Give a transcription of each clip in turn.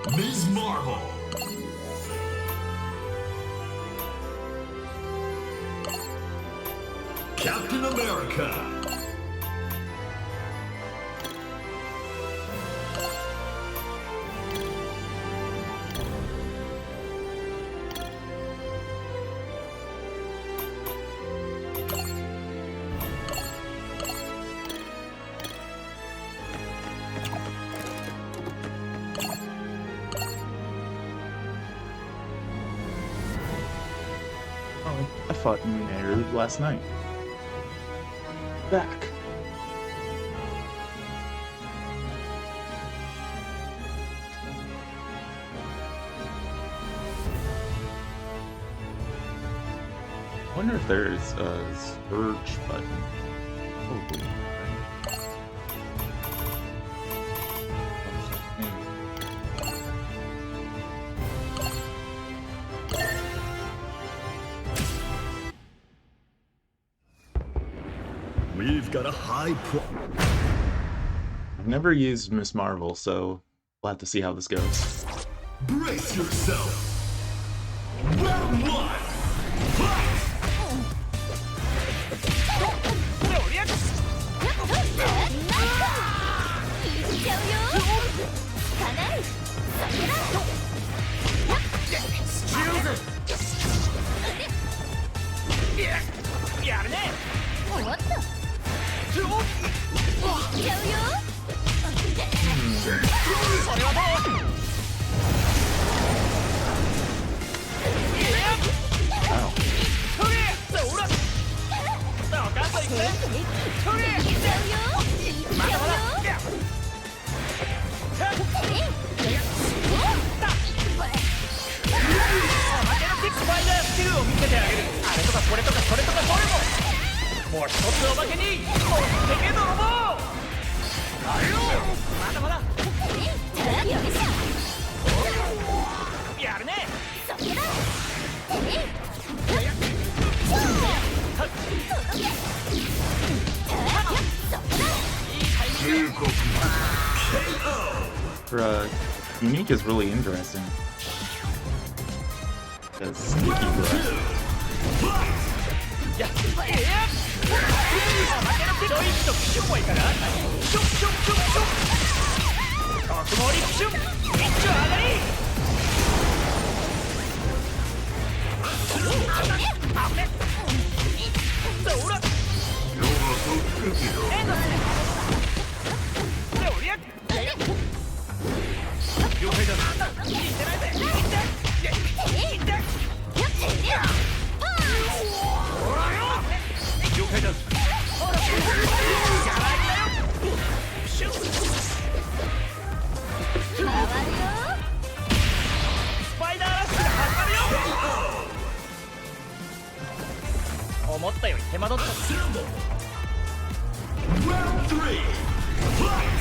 Ms. Marvel. Captain America. I fought Naru last night. Back. I wonder if there's a search button. Probably. We've got a high I've never used Miss Marvel, so we'll have to see how this goes. Brace yourself. Round one. Fight. Unique is really interesting. That's sneaky breath. Round three. Fight.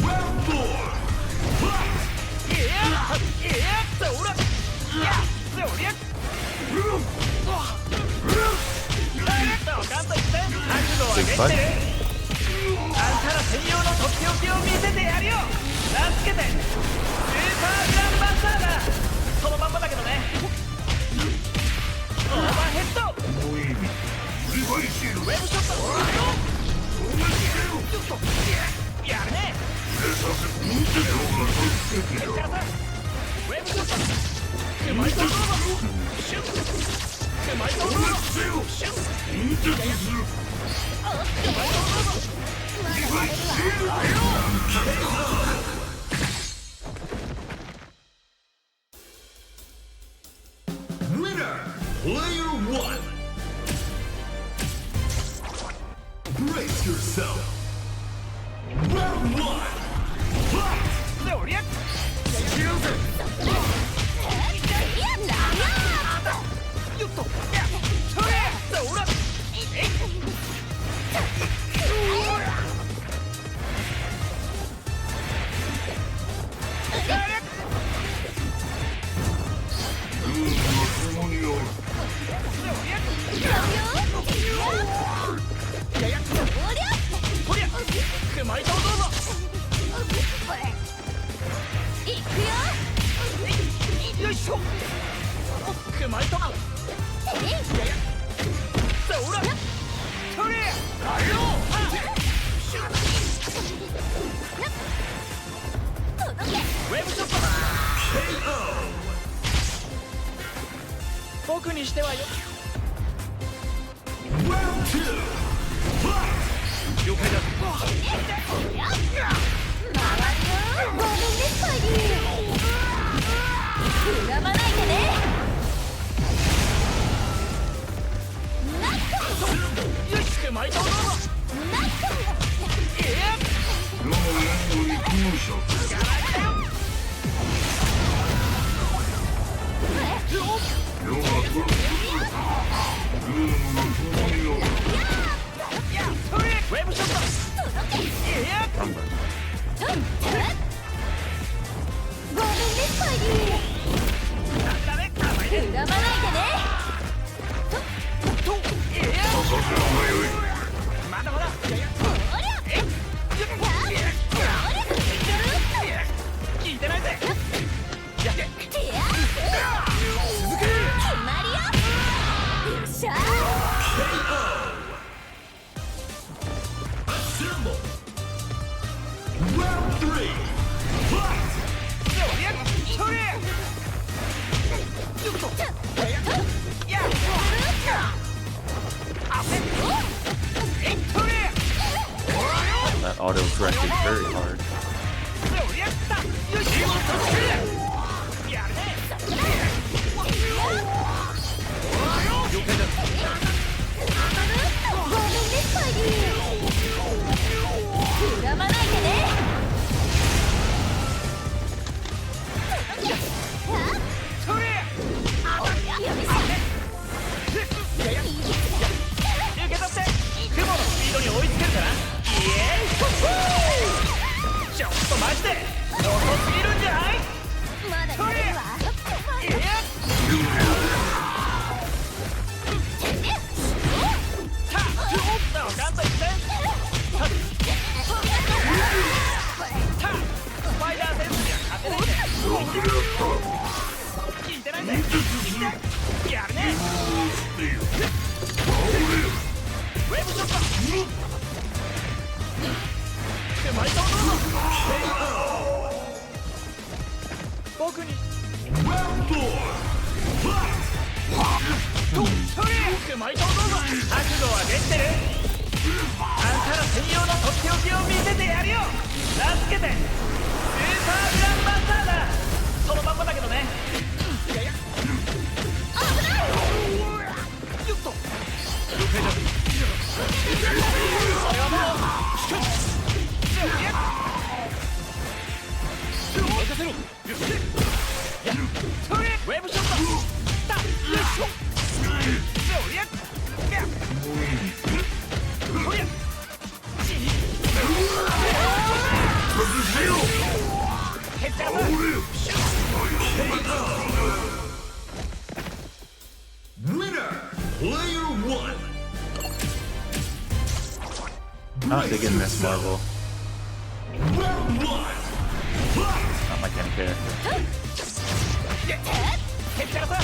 Round four. Big fight. あんたら専用のとっておきを見せてやるよ。名付けてスーパーグランマスターだ。そのまんまだけどね。Winner, player one. Brace yourself. Round one. Fight. おりゃよっとそれそら熊井とどうぞよいしょ熊井とそらそれウェブショット KO. 僕にしてはよ Round two. Fight. 了解だよし熊井とどうぞウェブショットなんだまだまだ聞いてないぜやって続けAssemble. Round three. Fight. それよっとやあせそれ That auto corrected very hard. そりゃったよしやるね了解だそれ受け取って雲のスピードに追いつけるかなイエーイちょっとマジで遅すぎるんじゃないそれいやドカンといってスパイダーセンスには勝てないぜ聞いてないぜやるねウェブショット熊井とどうぞ僕に Round four. Fight. とそれ熊井とどうぞ覚悟はできてるあんたら専用のとっておきを見せてやるよ名付けてスーパーグランマスターだそのまんまだけどねいやいやよっと了解だそれはもうしかも任せろやそれウェブショットたよいしょそりゃやそりゃへっちゃらさ Winner, player one. Not digging this Marvel. Round one. Fight. Not my kind of character. へっちゃらさ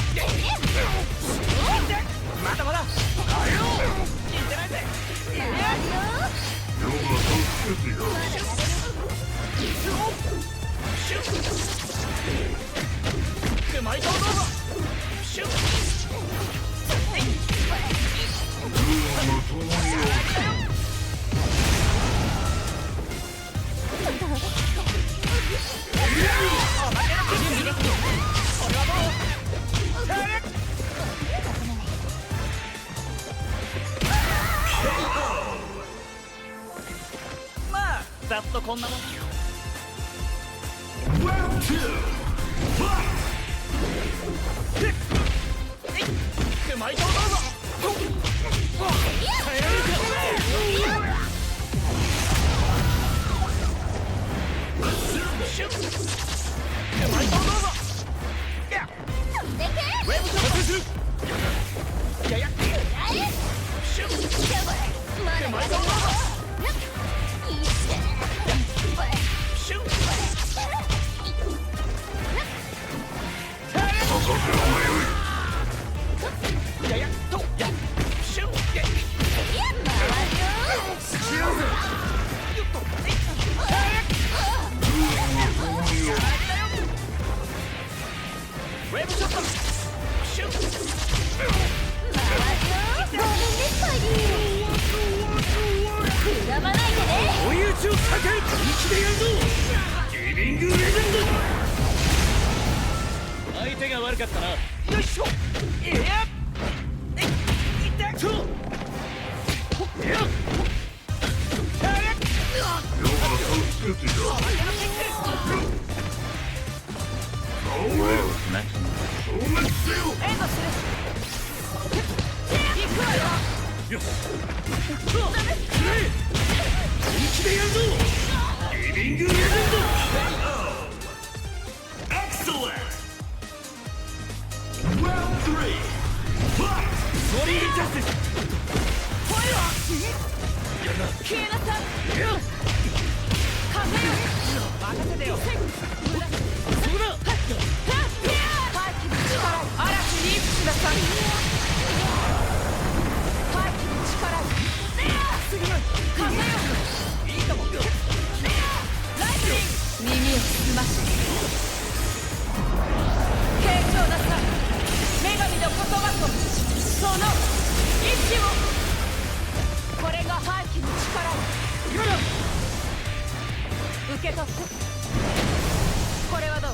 まだまだ聞いてないぜ熊く巻いておどうぞシュッまあざっとこんなもん Round 2. Fight! 巻いておどうぞシュッ巻いておどうぞウェブショットするややシュッ巻いておどうぞシュッややとやシュッゲウェブショットシュッ追い打ちを避ける本気でやるぞギビングレジェンド相手が悪かったなよいしょいやいったといやWhoa, connection. よし本気でやるぞギビングレジェンド Excellent! Round 3. Fight! ソリージャスティスファイアやな消えなさい風よ任せてよそこだ嵐にください風よいいともライトニング耳を澄まし傾聴なさい女神の言葉とその意志をこれが廃棄の力受け取ってこれはどう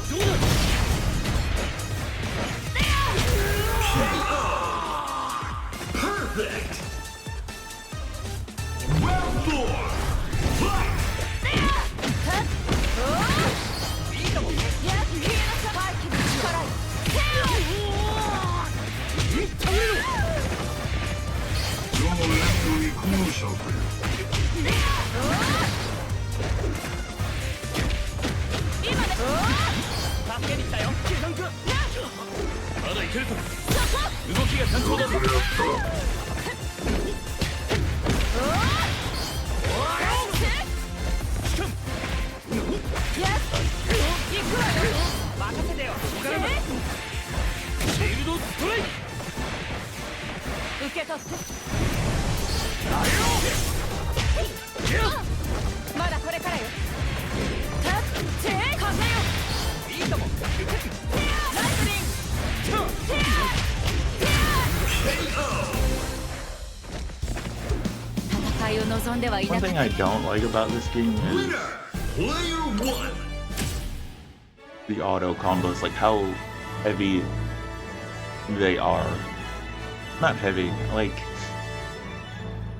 Perfect! Round 4. Fight! いいとも助けに来たよまだいけるぞ動きが単調だぞ任せてよシールドストライク受け取ってまだこれからよ風よいいともライトニング戦いを望んではいな One かっ thing た I don't like about this game is Winner! Player 1! the auto combos, like how heavy they are. Not heavy, like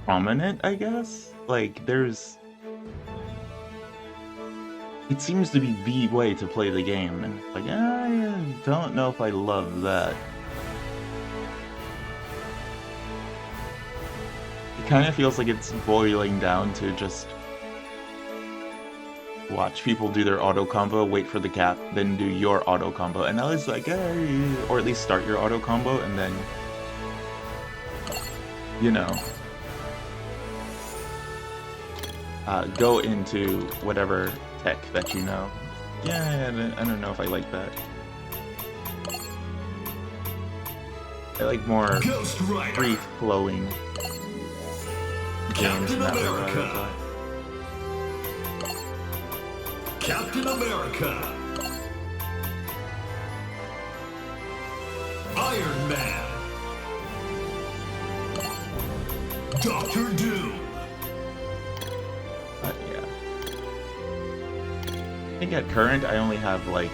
prominent, I guess? Like there's... It seems to be the way to play the game, and like, I don't know if I love that. It kind of feels like it's boiling down to just watch people do their auto combo, wait for the cap, then do your auto combo, and I was like, hey, or at least start your auto combo and then, you know, go into whatever tech that you know. Yeah, I don't know if I like that. I like more Ghost Rider! free-flowing games in Captain that regard. America! Captain America! Iron Man. Doctor Doom. But yeah. I think at current I only have like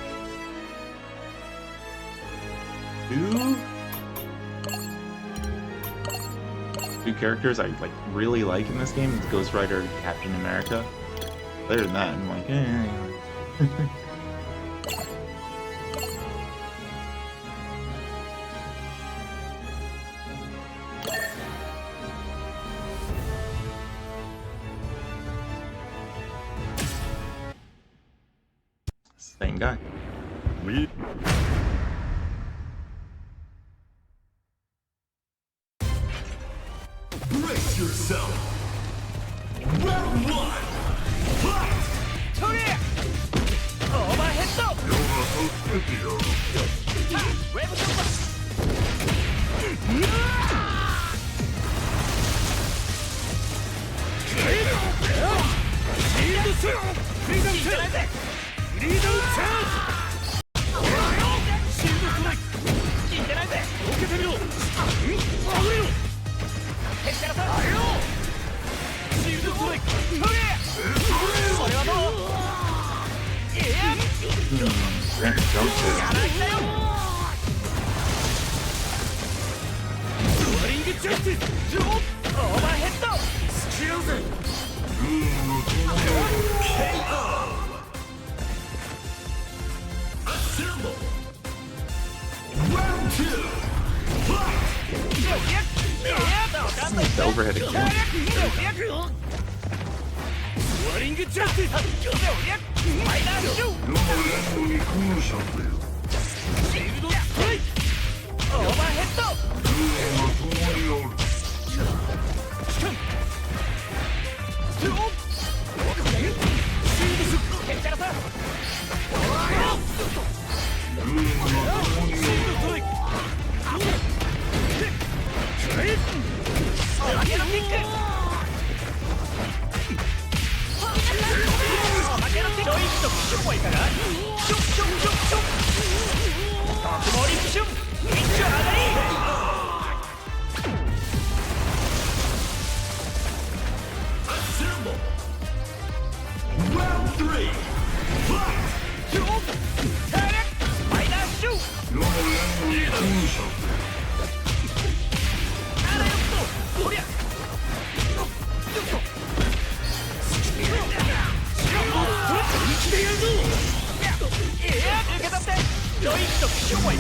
two characters I like really like in this game. It's Ghost Rider and Captain America. Other than that, I'm like, Same guy. Brace yourself. Round one. Fight! それオーバーヘッドウェブショットシールドシューフリーダウンチャージフリーダウンチャージシールドストライクいけないぜ受けてみろあぶれろへっちゃらさシールドストライクそれはどういややらしたよローリングジャスティスオーバーヘッドスキルぜKO. Assemble. Round two. Fight! The overhead again. ローリングジャスティスファイナルシューシールドストライクオーバーヘッドしかもシールドシューへっちゃらさシールドストライク上げのキックちょいとシュッポイからシュッシュッシュッシュッ特盛りシュッ一丁上がりAssemble. Round three. Fight! シュッタレファイナーシュッあらよっとこりゃ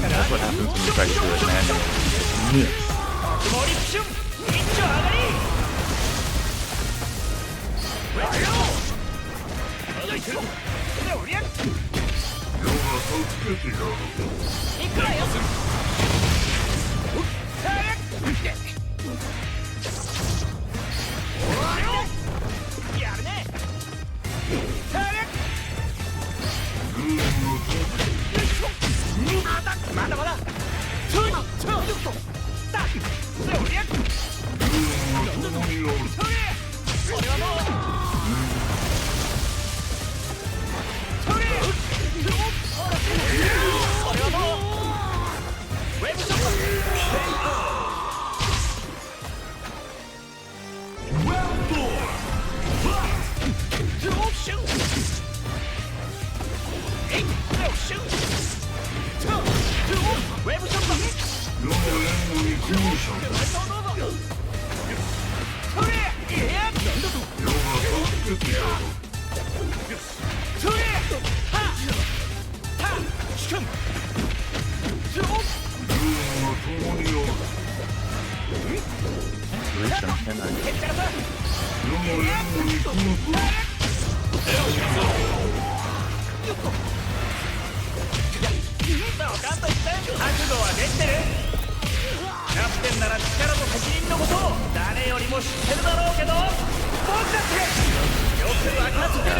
That's what happens when you try to do it manually. Miss.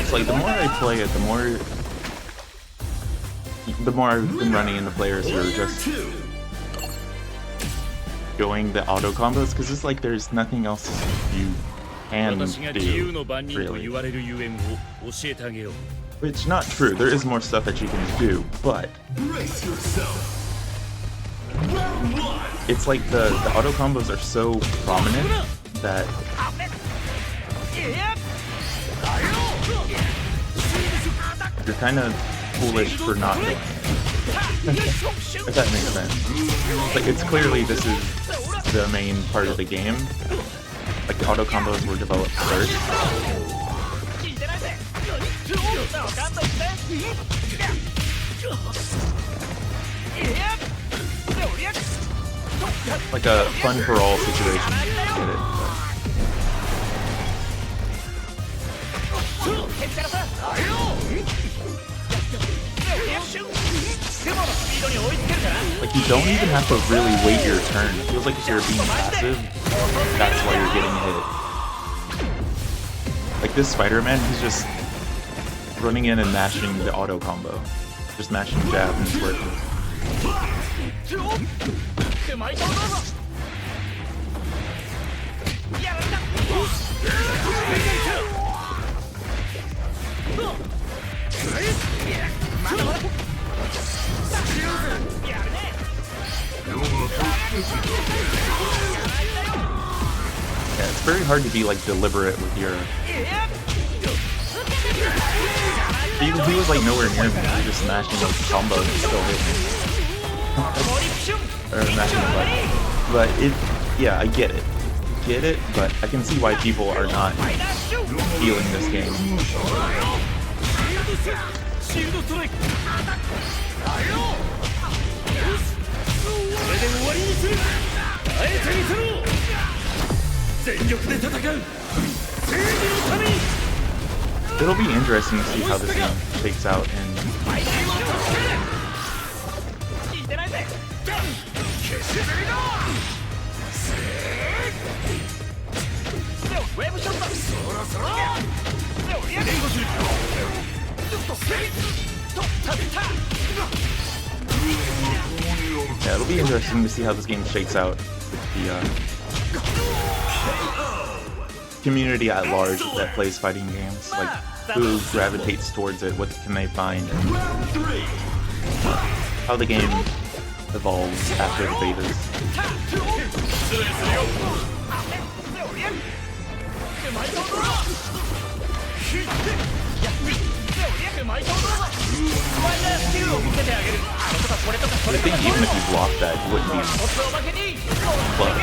It's like the more I play it, the more I've been running into players who are just doing the auto combos, because it's like there's nothing else you can do, really. Which, not true, there is more stuff that you can do, but... Brace yourself. Round it's like the auto combos are so prominent that you're kind of foolish for not doing it. If that makes sense. Like, it's clearly this is the main part of the game. Like, the auto combos were developed first. Like a fun for all situation. Get it? Like, you don't even have to really wait your turn. It feels like if you're being passive, that's why you're getting hit. Like this Spider-Man, he's just running in and mashing the auto combo. Just mashing jab and it's working. Yeah, it's very hard to be like deliberate with your. He was like nowhere near me. He was just smashing like combos and still hit me. Or smashing the button. But it, yeah, I get it, but I can see why people are not feeling this game. It'll be interesting to see how this game shakes out and yeah, it'll be interesting to see how this game shakes out with the community at large that plays fighting games. Like, who gravitates towards it, what can they find, and how the game evolves after the betas. I think even if you blocked that, it wouldn't be plus.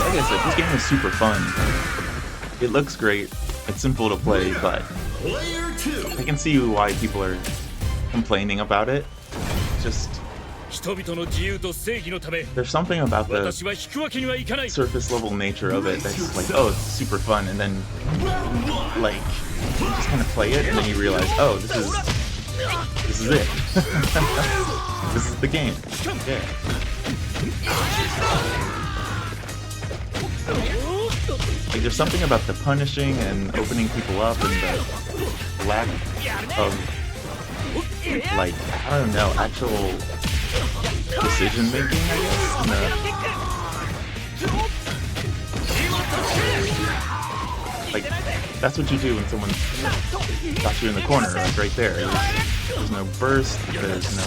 Like I said, this game is super fun. It looks great. It's simple to play, but I can see why people are complaining about it. It's just there's something about the surface level nature of it that's like, oh, it's super fun, and then like you just kind of play it, and then you realize, oh, this is it. This is the game. Yeah. Like, there's something about the punishing and opening people up and the lack of, like, I don't know, actual decision making, I guess. Like, that's what you do when someone got you in the corner, like right there. There's no burst, there's no...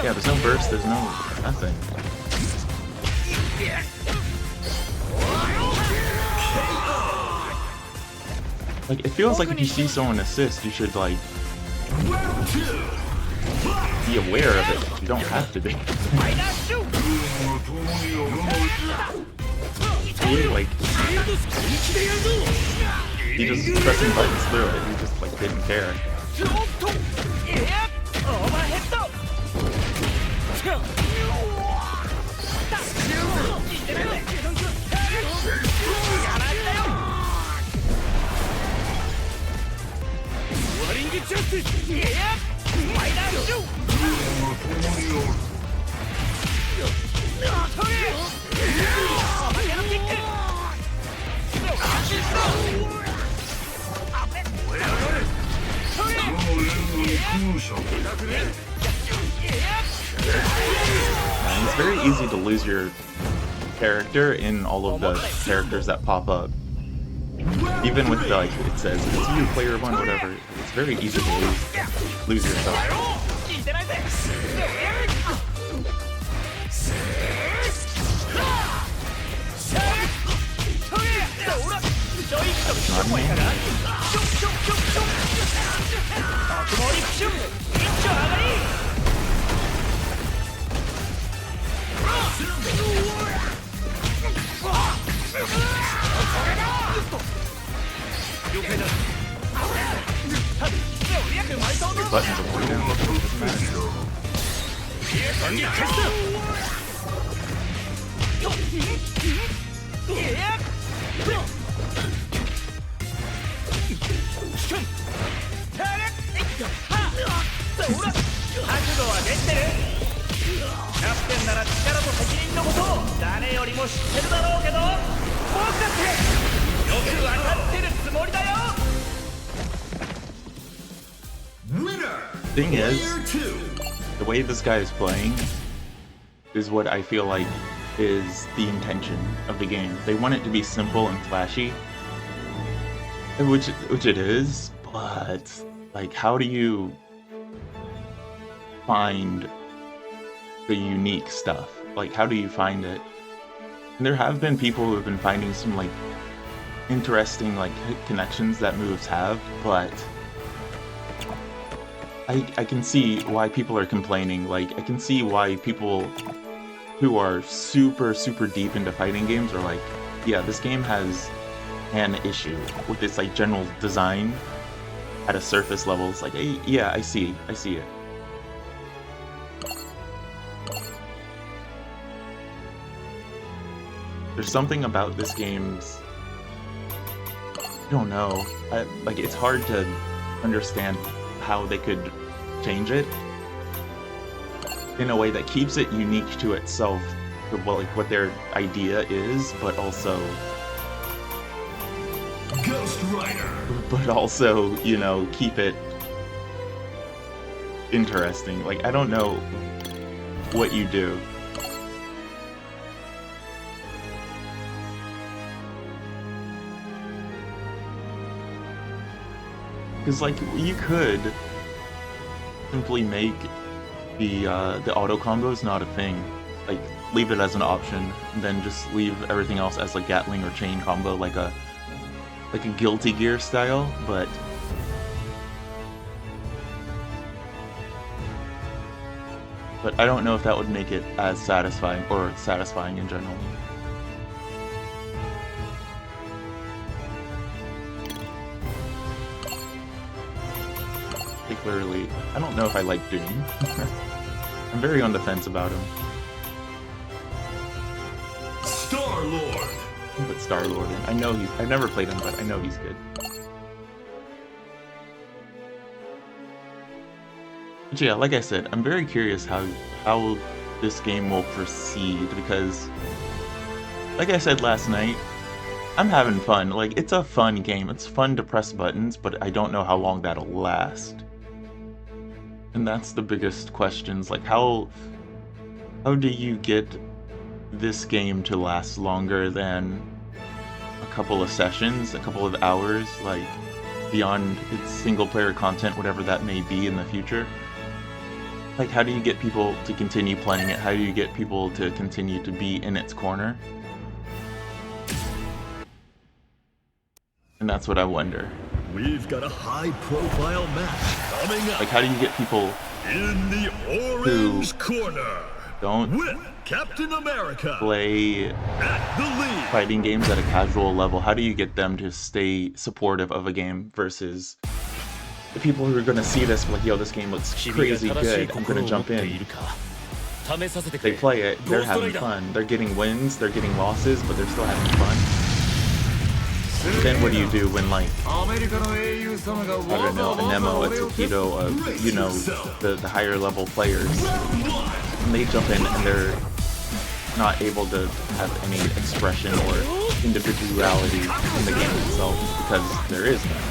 Yeah, there's no burst, there's no nothing. Like, it feels like if you see someone assist, you should, like, be aware of it. You don't have to be. See, like, he just pressing buttons through it. He just, like, didn't care. easy to lose your character in all of the characters that pop up. Even with the, like, it says it's you, player one, whatever. It's very easy to lose yourself. 聞いてないぜ。Your buttons are way down. Doesn't matter. 覚悟はできてる。キャプテンなら力と責任のことを誰よりも知ってるだろうけど、僕だってよく分かってるつもりだよ。 Thing is, the way this guy is playing is what I feel like is the intention of the game. They want it to be simple and flashy, which it is, but like, how do you find the unique stuff? Like, how do you find it? And there have been people who have been finding some like interesting like connections that moves have, but I can see why people are complaining. Like, I can see why people who are super deep into fighting games are like, yeah, this game has an issue with its like general design at a surface level. It's like, hey, yeah, I see it. There's something about this game's, I don't know, like, it's hard to understand how they could change it in a way that keeps it unique to itself, well, like what their idea is, but also Ghost Rider. But also, you know, keep it interesting. Like, I don't know what you do. Because, like, you could simply make the auto combos not a thing. Like, leave it as an option, and then just leave everything else as like Gatling or chain combo, like a Guilty Gear style, but I don't know if that would make it as satisfying, or satisfying in general. Particularly, I don't know if I like Doom. I'm very on the fence about him. Star-Lord. But Star-Lord, I know I've never played him, but I know he's good. But yeah, like I said, I'm very curious how this game will proceed, because, like I said last night, I'm having fun. Like, it's a fun game. It's fun to press buttons, but I don't know how long that'll last. And that's the biggest questions. Like, how do you get this game to last longer than a couple of sessions, a couple of hours, like, beyond its single-player content, whatever that may be in the future? Like, how do you get people to continue playing it? How do you get people to continue to be in its corner? And that's what I wonder. We've got a high-profile match coming up. Like, how do you get people in the orange corner? Don't with Captain America play at the lead. Fighting games at a casual level? How do you get them to stay supportive of a game versus the people who are going to see this like, yo, this game looks crazy good, I'm going to jump in. They play it, they're having fun, they're getting wins, they're getting losses, but they're still having fun. Then what do you do when, like, I don't know, a Nemo, a Takedo, you know, the higher level players, and they jump in and they're not able to have any expression or individuality in the game itself because there is none.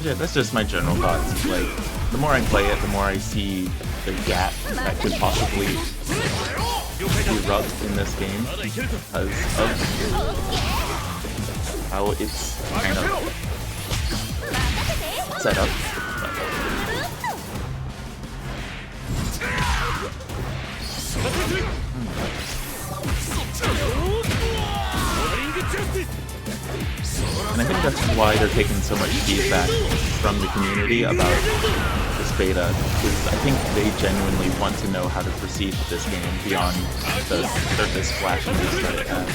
Yeah, that's just my general thoughts. Like, the more I play it, the more I see the gap that could possibly erupt in this game because of how it's kind of set up. And I think that's why they're taking so much feedback from the community about this beta, because I think they genuinely want to know how to proceed with this game beyond the surface flashiness that it has.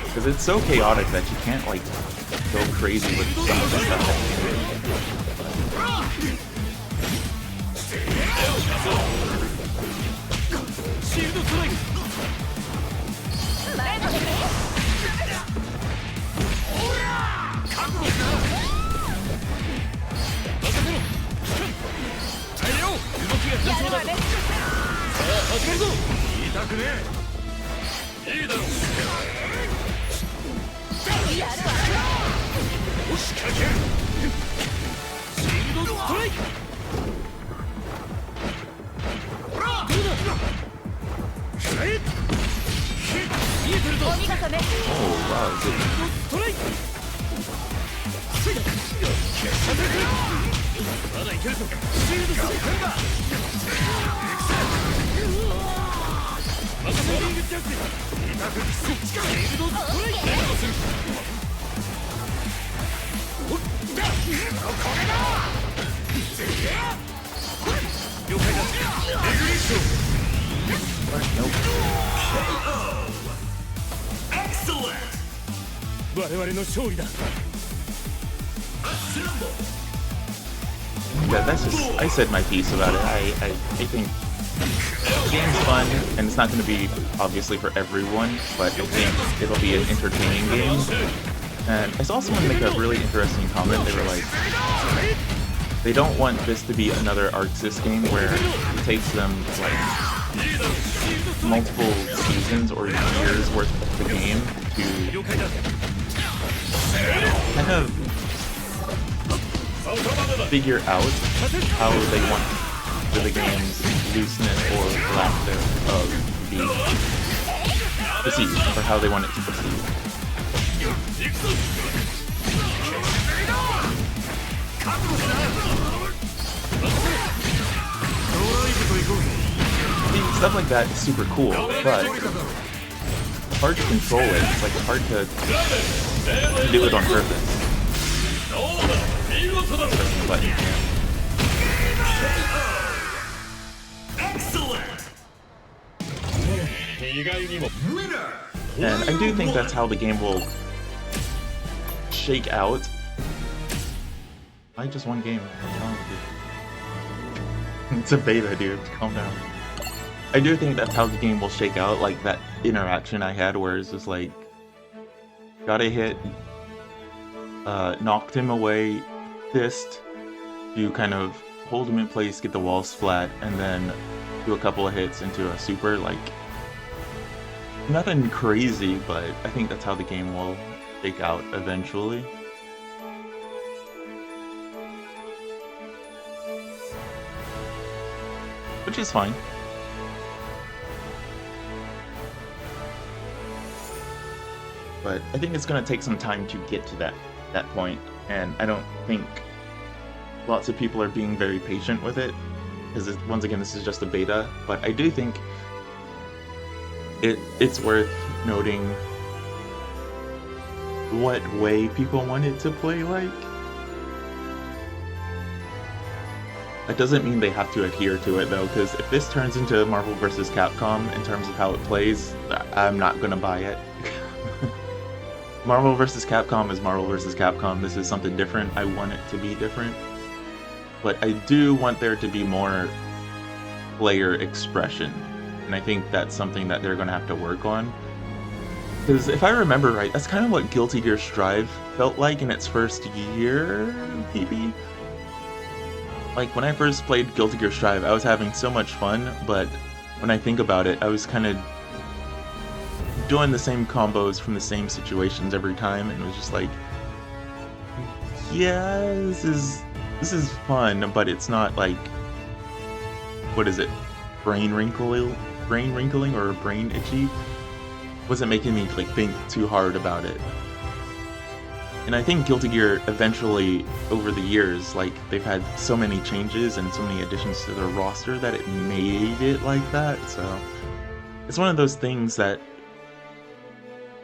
Because it's so chaotic that you can't like go crazy with some of the stuff that Yeah, that's just, I said my piece about it. I think the game's fun, and it's not going to be, obviously, for everyone, but I think it'll be an entertaining game. And I saw someone make a really interesting comment. They were like, they don't want this to be another ArcSys game where it takes them, like, multiple seasons or years worth of the game to kind of figure out how they want the game's looseness or lack thereof be proceed, or how they want it to proceed. See, stuff like that is super cool, but it's hard to control it. It's like hard to do it on purpose. But, and I do think that's how the game will shake out. Just one game. What's wrong with you? It's a beta, dude. Calm down. I do think that's how the game will shake out, like that interaction I had where it's just like, got a hit, knocked him away, fist, you kind of hold him in place, get the walls flat, and then do a couple of hits into a super, like, nothing crazy, but I think that's how the game will shake out eventually. Which is fine. But I think it's going to take some time to get to that point, and I don't think lots of people are being very patient with it. because once again, this is just a beta, but I do think it's worth noting what way people want it to play like. That doesn't mean they have to adhere to it though, because if this turns into Marvel vs. Capcom in terms of how it plays, I'm not gonna buy it. Marvel vs. Capcom is Marvel vs. Capcom. This is something different. I want it to be different. But I do want there to be more player expression. And I think that's something that they're gonna have to work on. Because if I remember right, that's kind of what Guilty Gear Strive felt like in its first year, maybe? Like, when I first played Guilty Gear Strive, I was having so much fun, but when I think about it, I was kind of doing the same combos from the same situations every time, and it was just like, yeah, this is fun, but it's not like, what is it, brain wrinkling or brain itchy? Wasn't making me like think too hard about it. And I think Guilty Gear eventually, over the years, like, they've had so many changes and so many additions to their roster that it made it like that, so it's one of those things that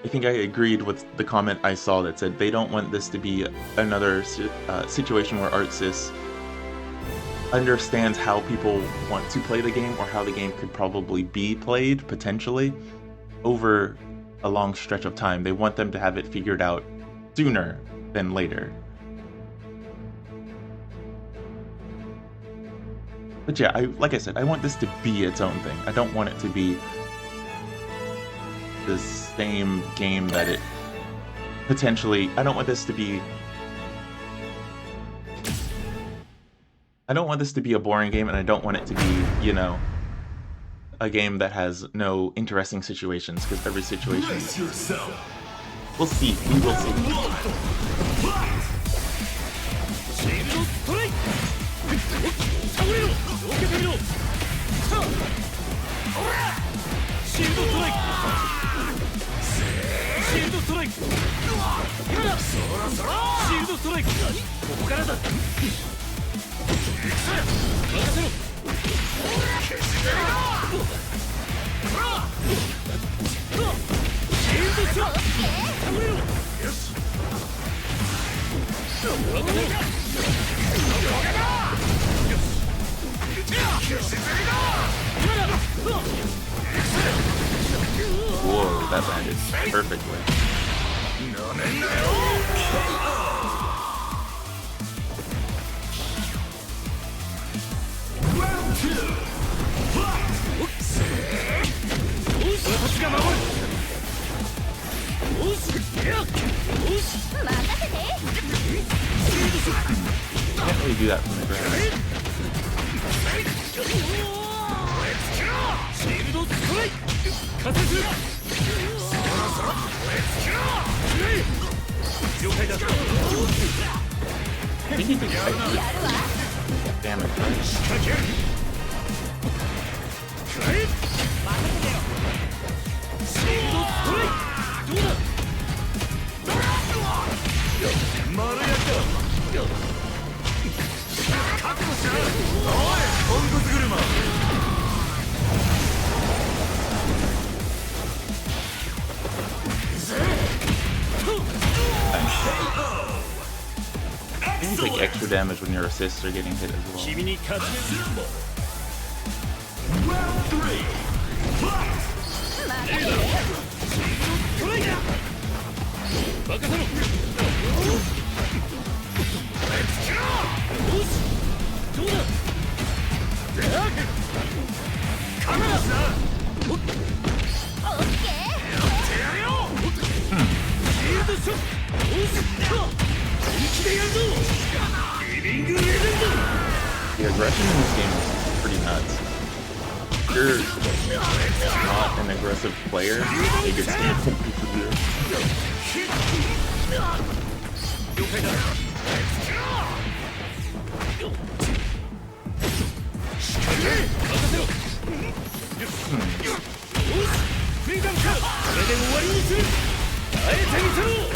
I think I agreed with the comment I saw that said they don't want this to be another situation where ArtSys understands how people want to play the game or how the game could probably be played, potentially, over a long stretch of time. They want them to have it figured out sooner than later. But yeah, like I said, I want this to be its own thing. I don't want it to be the same game that it potentially... I don't want this to be a boring game, and I don't want it to be, you know, a game that has no interesting situations, because every situation... We'll see. We will see. Whoa, that landed perfectly. Round 2. Fight. Can't really do that from the ground. I think he can damage, right? You can take extra damage when your assists are getting hit as well. Round 3. Fight. The aggression in this game is pretty nuts. If you're not an aggressive player, you can stand severe.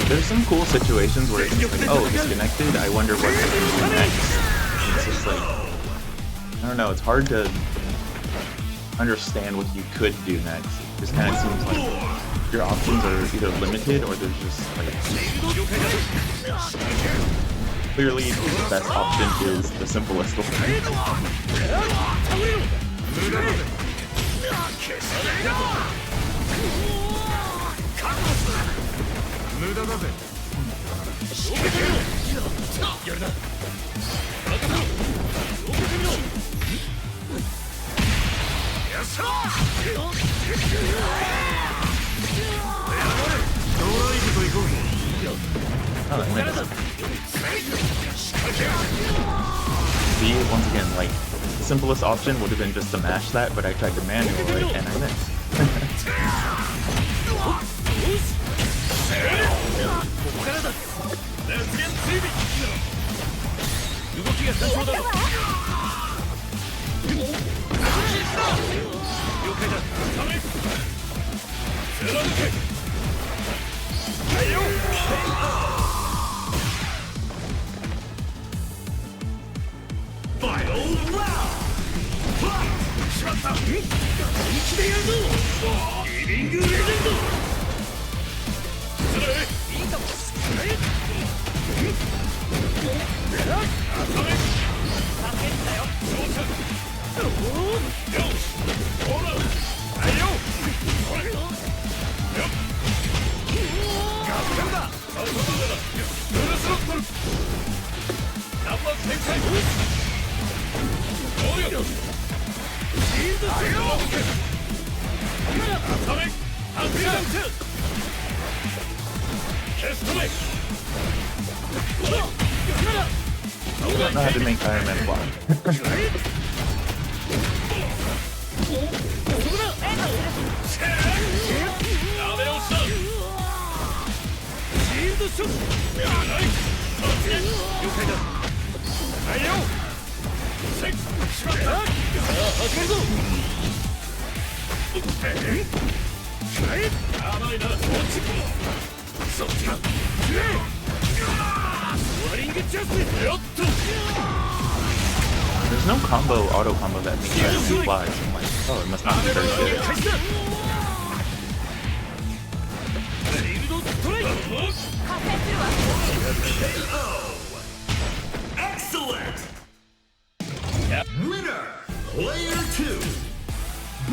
There's some cool situations where it's just like, oh, disconnected, I wonder what I can do next. And it's just like, don't know, it's hard to understand what you could do next. It just kind of seems like your options are either limited or there's just like clearly the best option is the simplest one. Oh, see, once again, like, the simplest option would have been just to mash that, but I tried to manual it and I missed. I don't know how to make Iron Man block. There's no auto combo that makes that fly, so I'm like, oh, it must not be very good. Excellent! Winner! Player 2!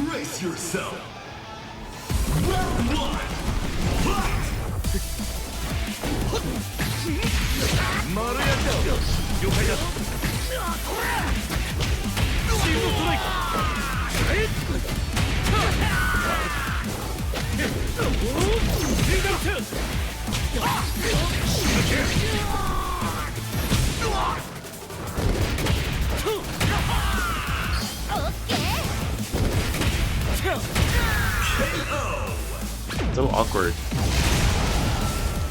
Brace yourself! Round 1! Fight! So awkward.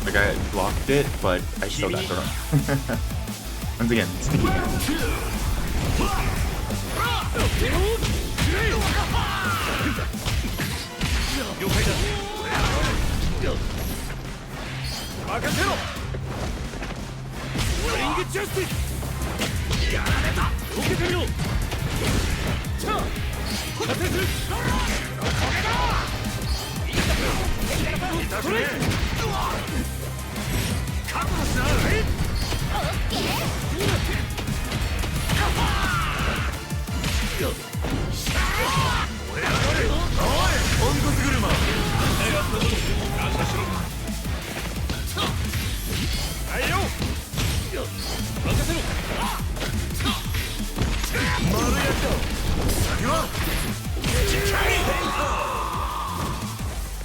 Like I blocked it, but I still got thrown. Once again, sticky.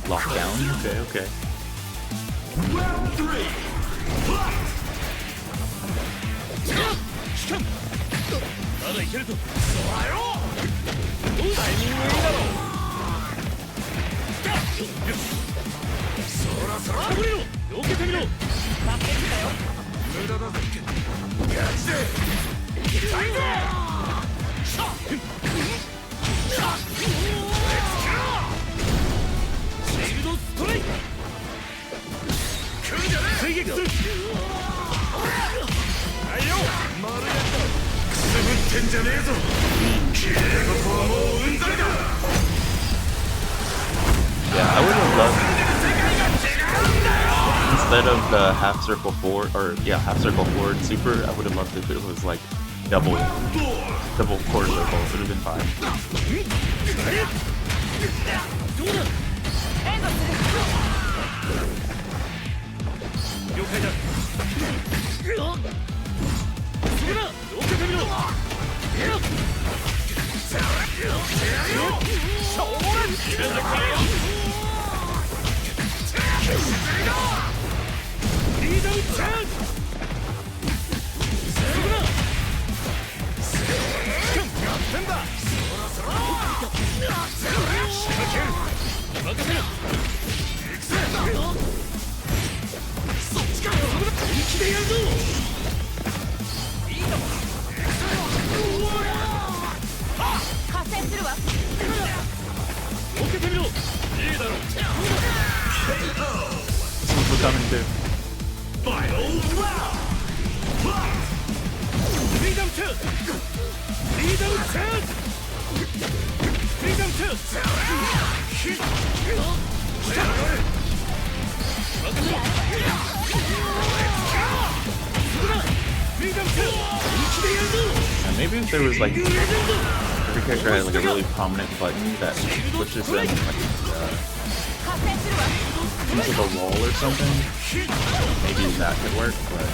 Lockdown? Okay. Round 3! Fight! love instead of the half circle forward, or yeah, half circle forward super. I would have loved if it was like double quarter circle. It would have been fine. We're coming too. Final round. Freedom 2! Freedom 2! Freedom 2! And maybe if there was like every character had like a really prominent button that pushes them like into the wall or something, maybe that could work, but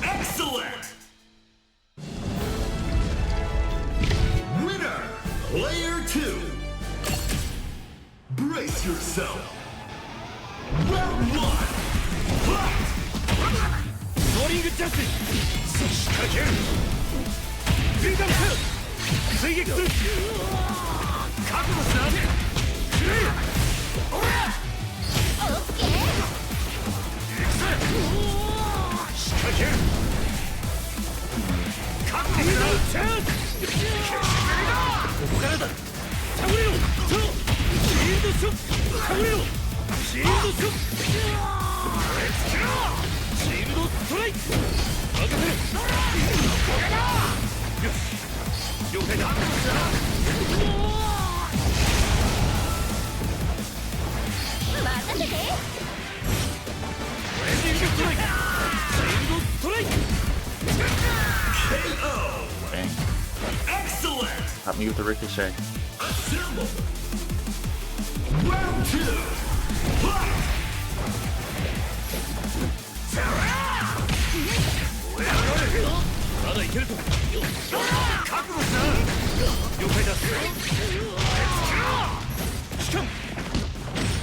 Excellent. Winner, player 2. Brace yourself. Round 1. Fight. Soaring Justice! Freedom 2! 追撃する！覚悟しな！くれ！オッケー！行くぜ！仕掛ける！覚悟しな！チャンス！ここからだ！倒れろ！そう！シールドショック！倒れろ！シールドショック！レッツキラー！シールドストライク！任せる！これだ！よし！了解だ！任せて！レンディングストライク！シールドストライク！ KO. bang. Excellent. Got me with the ricochet. Assemble. Round 2. Fight. まだいけると覚悟しな了解だしかも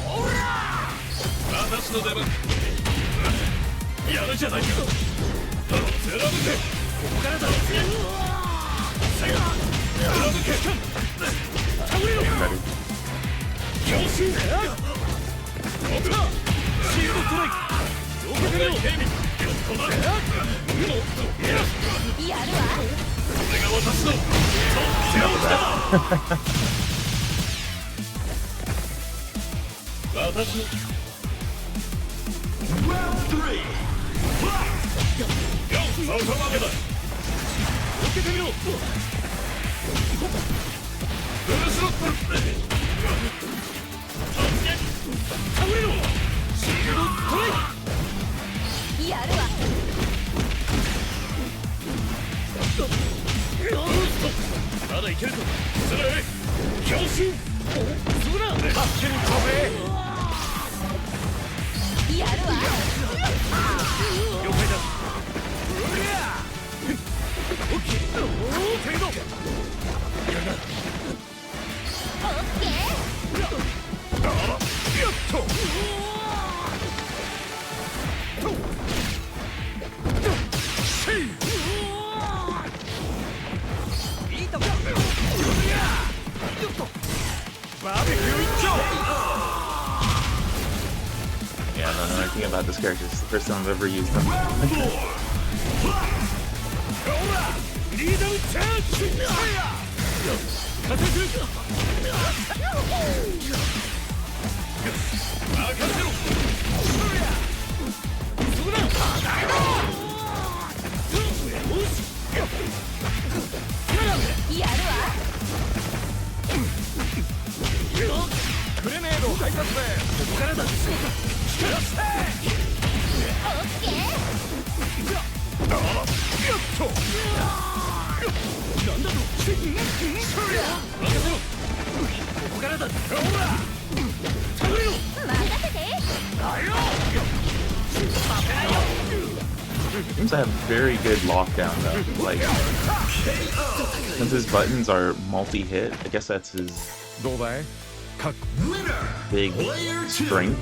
オラ私の出番やるじゃないか貫けここからだ貫け倒れろ Ready? 強襲シールドストライク避けてみろやるわこれが私のとっておきだ私の Round 3. Fight. よっさあ負けだ避けてみろブルースロット倒れろシールドストライクやるわまだいけるぞそれ強襲そこだ助けに飛べやるわ了解だオッケー程度やるなオッケーやっとYeah, I don't know anything about this character. It's the first time I've ever used them. Round 4. Fight. リーダムチャージ加勢する任せろそこだよしやるわグレネードを配達でここからだよっしゃオッケーよっとなんだと任せろここからだほら頼むよ任せてだよさせないよ Seems to have very good lockdown though. Like, since his buttons are multi-hit, I guess that's his どうだい big strength.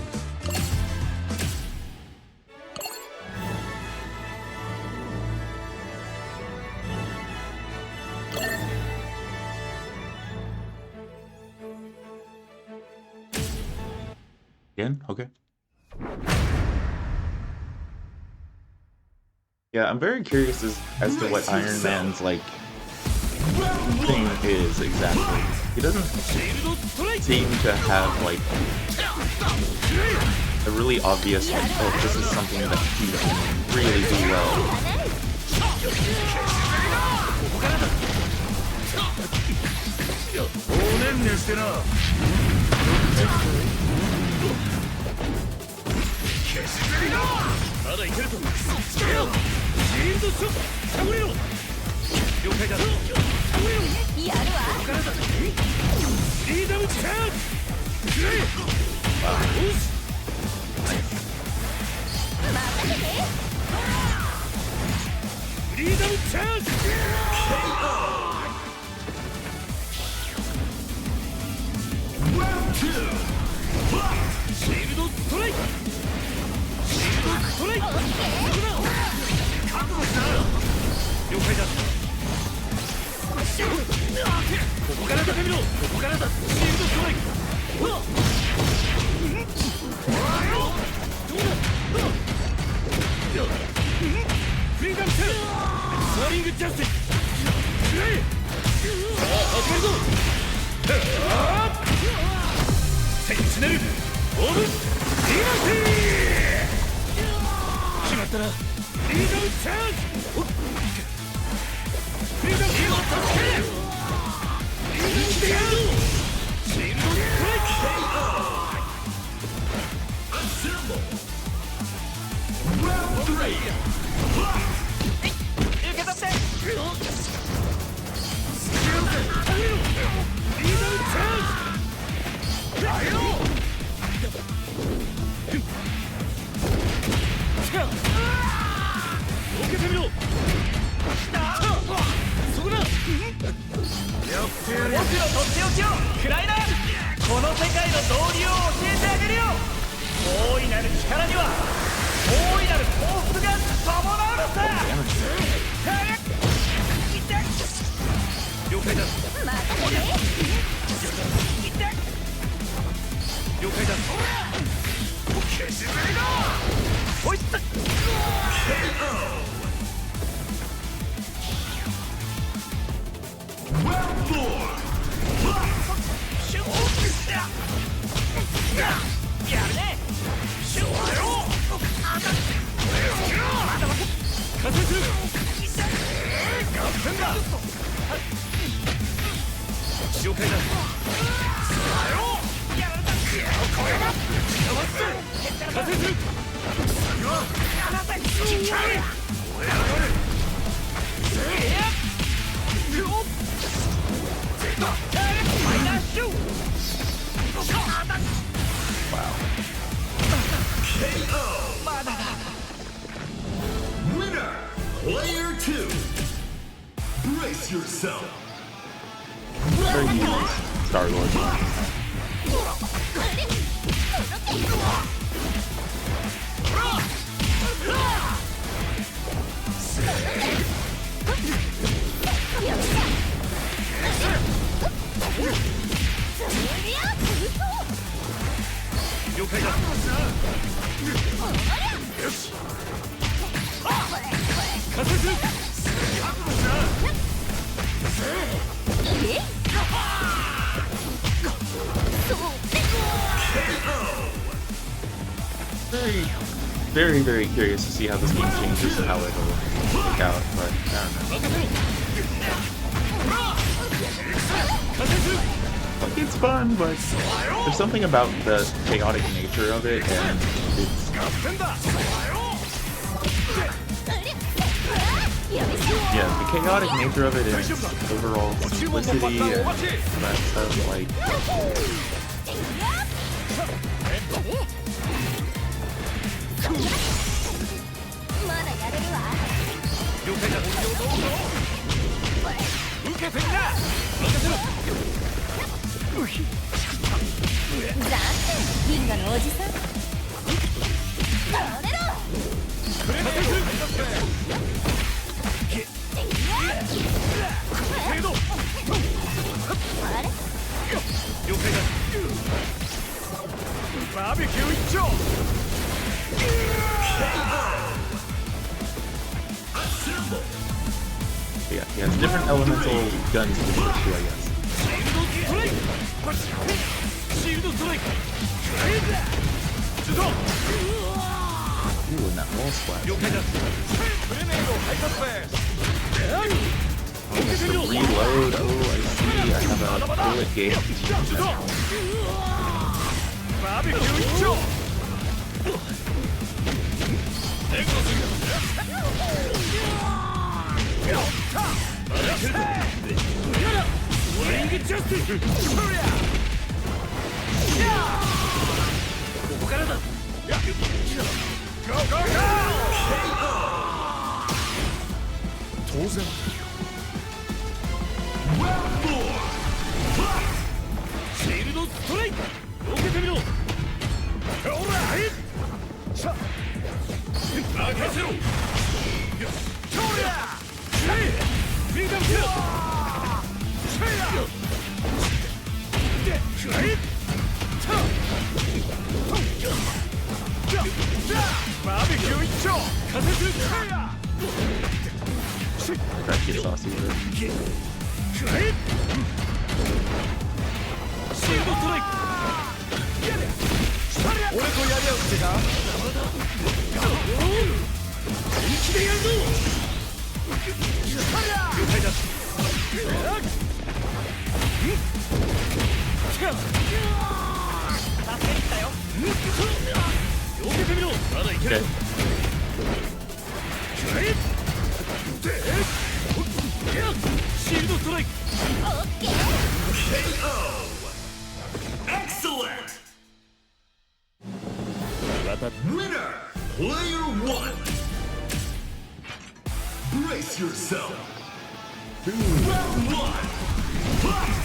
Again? Okay. Yeah, I'm very curious as to what Iron Man's like thing is exactly. He doesn't seem to have like a really obvious like, oh, this is something that he can really do well. おねんねしてなまだいけるとつけよシールドショット探れろ了解だ探れろやるわここからだリーダムチャージくれよし任せてリーダムチャージ シールドストライクシールドストライク覚悟した了解だここからだみろここからだシールドストライクフリーダムチャースワリングジャスティスくれさあ始めるぞセンチネルオブディナティ決まったなリーダムチャージフリーダムチャージを助けリーダムチャージシールドストライク受け取ってリーダムチャージだよ受けてみろそこだやってやる僕のとっておきを食らいなこの世界の道理を教えてあげるよ大いなる力には大いなる幸福が伴うのさ了解だ任せて了解だ消しぶりだほいったやるねシュッだよ完成する合戦だ了解だやられたこれだ完成する離せ機械俺やがるマイナーシュー KO. まだだ Winner. Player 2. Brace yourself. Very unique Star-Lord. very, very curious to see how this game changes and how it'll work out, but I don't know. Like, it's fun, but there's something about the chaotic nature of it, and it's... Yeah, the chaotic nature of it and its overall simplicity and that stuff, like... Yeah, he has different elemental guns to push too, I guess. Ooh, and that wall splash. Oh, it's the reload. Oh, I see. I have a bullet gauge. That gets saucy with it. Okay. Excellent! Winner! Player 1! Brace yourself! Round 1! Fight!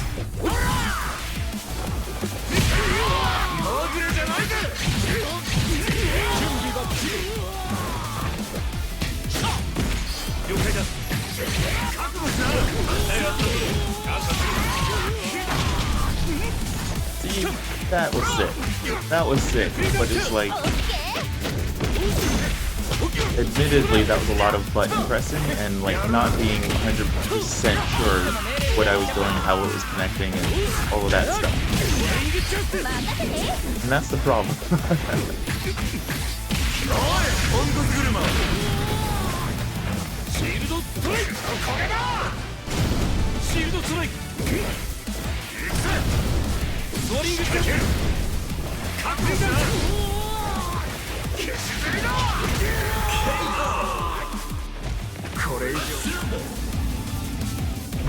See, that was sick. That was sick, but it's like... Admittedly, that was a lot of button pressing and like not being 100% sure what I was doing, how it was connecting, and all of that stuff. And that's the problem.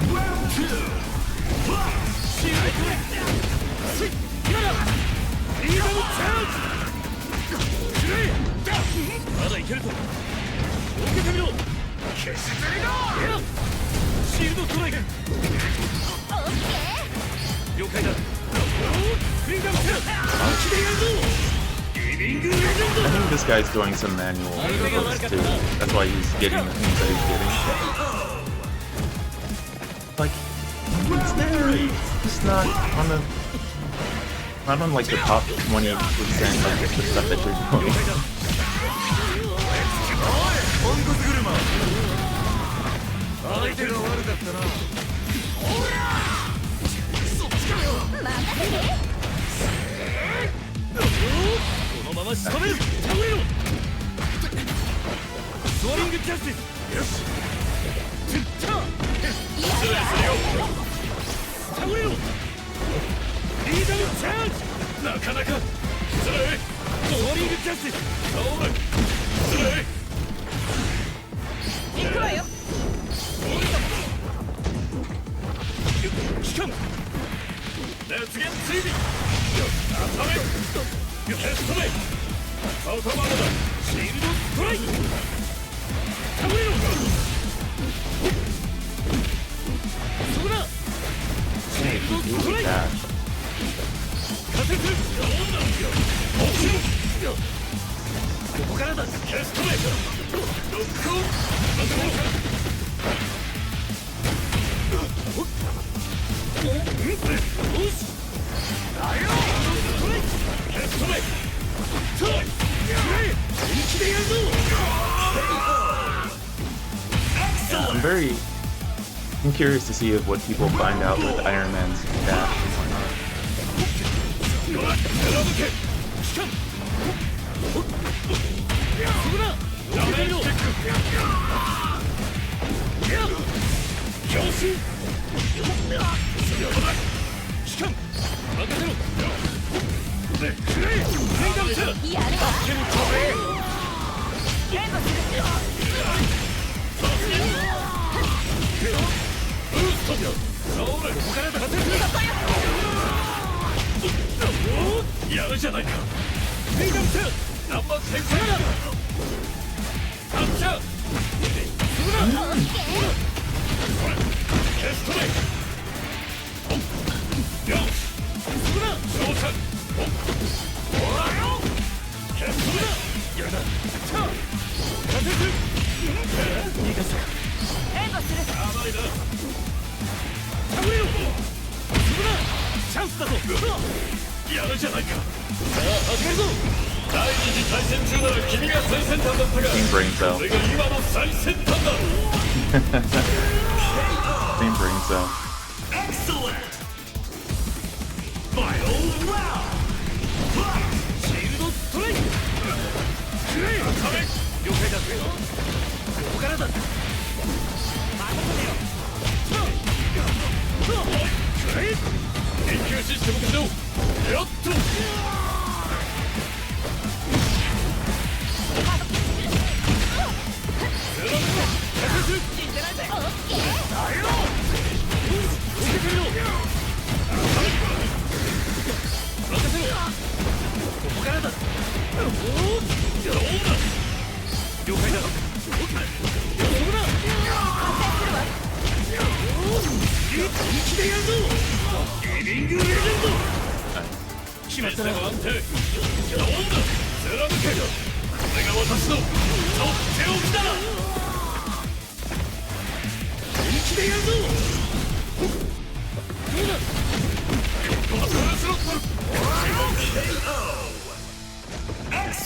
Round 2! Fight! I think this guy's doing some manual hooks too. That's why he's getting the things that he's getting. Like, it's there. It's not on the... Not on like the top 20% of the stuff that you're doing. ソーリングジャスティス。よし。つった失礼するよ。倒れろ。リーダーのチャージ。なかなか失礼。ソーリングジャスティス。倒れ失礼。行くわよ。機関熱源追尾。当たれ。テストメイアウトマーだ。シールドストライク。倒れろ。そこだ。シールドストライク。仮説。落ちろ。ここからだ。テストメイロックオン。なんとかよし。だよ。ストライク。テストメイトライI'm curious to see if what people find out with Iron Man's dash and whatnot. Same brain cell. Same brain cell. Excellent! Final round!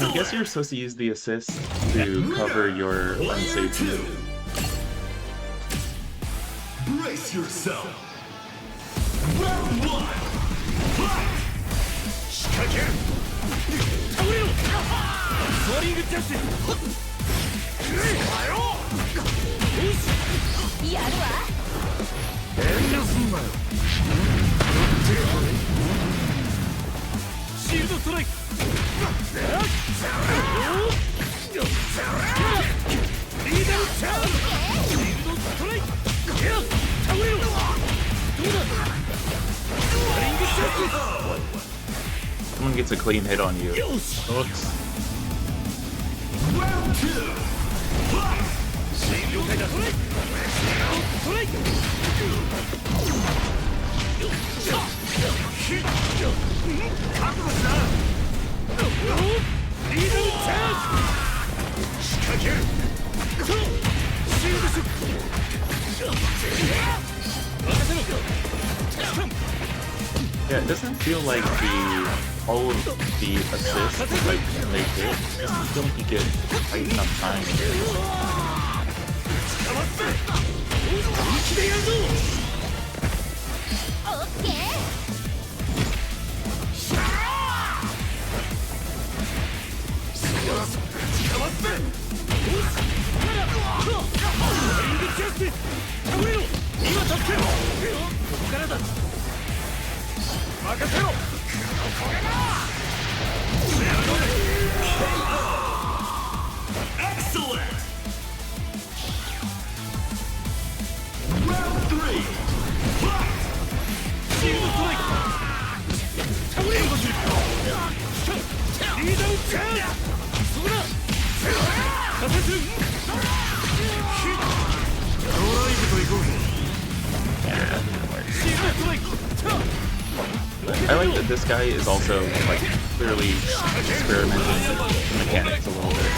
I guess you're supposed to use the assist to cover your unsafe move. Brace yourself! Round one! Fight! Someone gets a clean hit on you. Oops. Round two! Fight! Yeah, it doesn't feel like all of the assists like they hit. It doesn't feel like you get quite enough time. Excellent! Round 3! Fight! I like that this guy is also like clearly experimenting with the mechanics a little bit.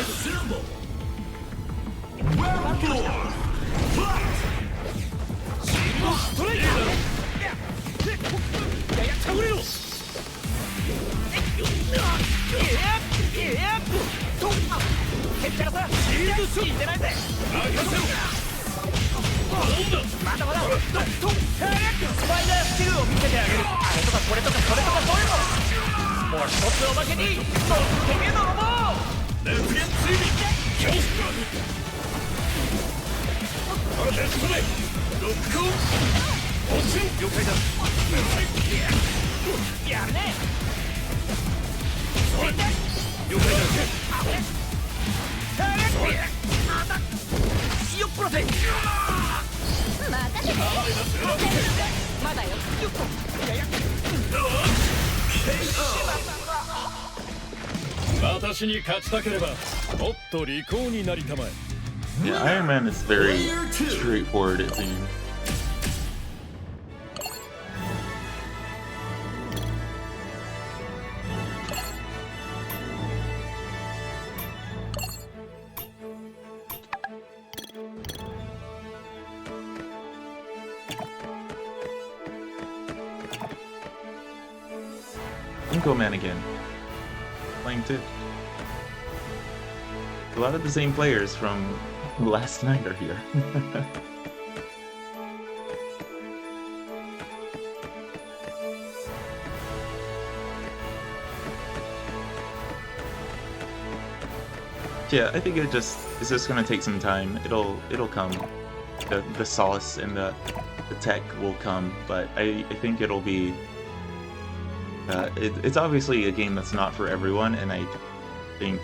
Symbol! Round 4! Fight! Let's get Yeah, Iron Man is very straightforward, it seems. Inko Man again. Playing too. A lot of the same players from last night are here. Yeah, I think it's just gonna take some time. It'll come. The sauce and the tech will come, but I think it'll be. It's obviously a game that's not for everyone, and I think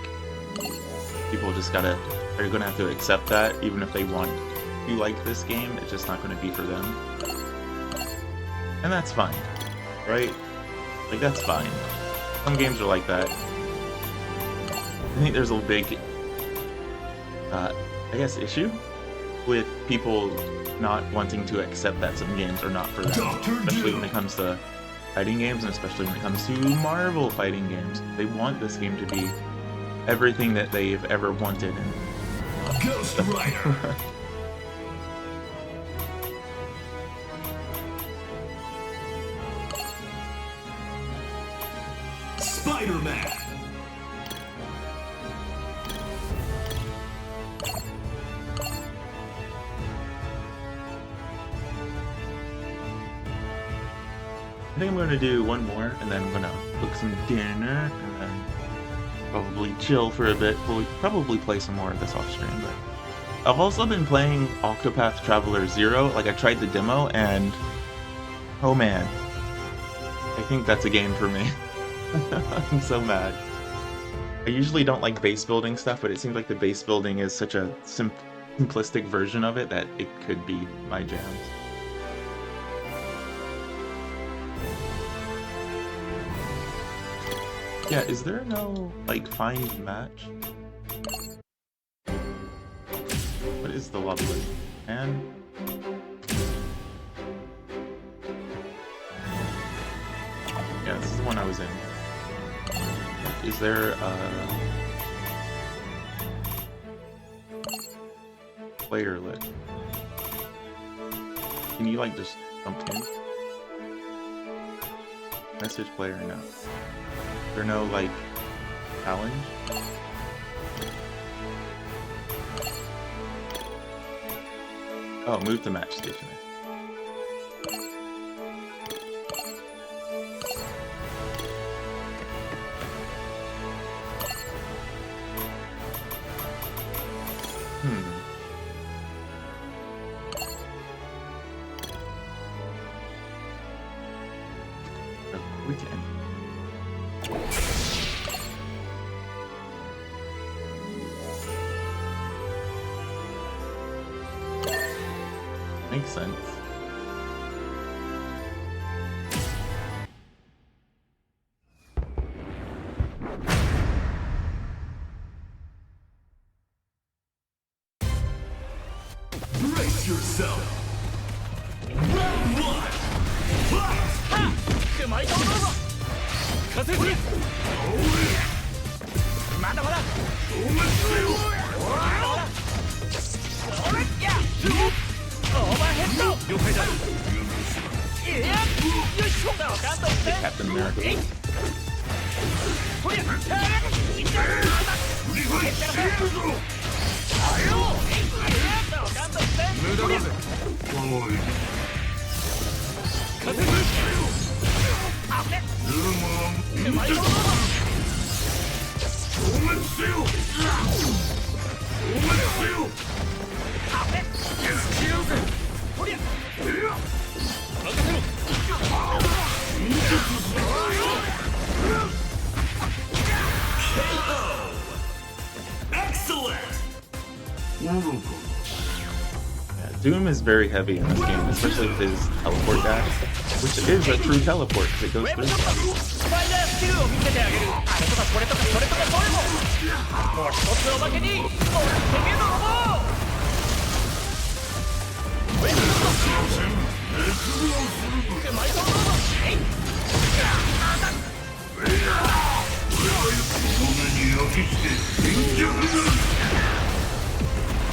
people just are gonna have to accept that, even if they want to like this game. It's just not gonna be for them, and that's fine, right? Like, that's fine. Some games are like that. I think there's a big, I guess, issue with people not wanting to accept that some games are not for them, especially when it comes to fighting games, and especially when it comes to Marvel fighting games. They want this game to be everything that they've ever wanted. Ghost Rider! Spider-Man! I think I'm going to do one more, and then I'm going to cook some dinner, and then probably chill for a bit. We'll probably play some more of this off stream, but I've also been playing Octopath Traveler 0. Like, I tried the demo, and oh man, I think that's a game for me. I'm so mad. I usually don't like base building stuff, but it seems like the base building is such a simplistic version of it that it could be my jams. Yeah, is there no, like, find match? What is the lovely? And yeah, this is the one I was in. Is there a player list? Can you, like, just jump in? Message player, no. There no, like, challenge? Oh, move to match station. Weekend. Makes sense. Brace yourself. Round 1. Fight. くまいとどうぞ加勢するまだまだオーバーヘッド了解だいやよいしょだわかんとって Captain America. ほりゃあれいったリファイシールド。あよいやだわかんとって無駄だぜおい。加勢するあれくまいとどうぞ消滅せよ。消滅せよ。あれ消えようぜほりゃ任せろYeah, Doom is very heavy in this game, especially with his teleport dash, which is a true teleport because it goes ウェブ through ショット stuff. スパイダースキルを見せてあげるあれとかこれとかそれとかどれももう一つおまけにもうてめえのロボウェブショットくまいとどうぞえい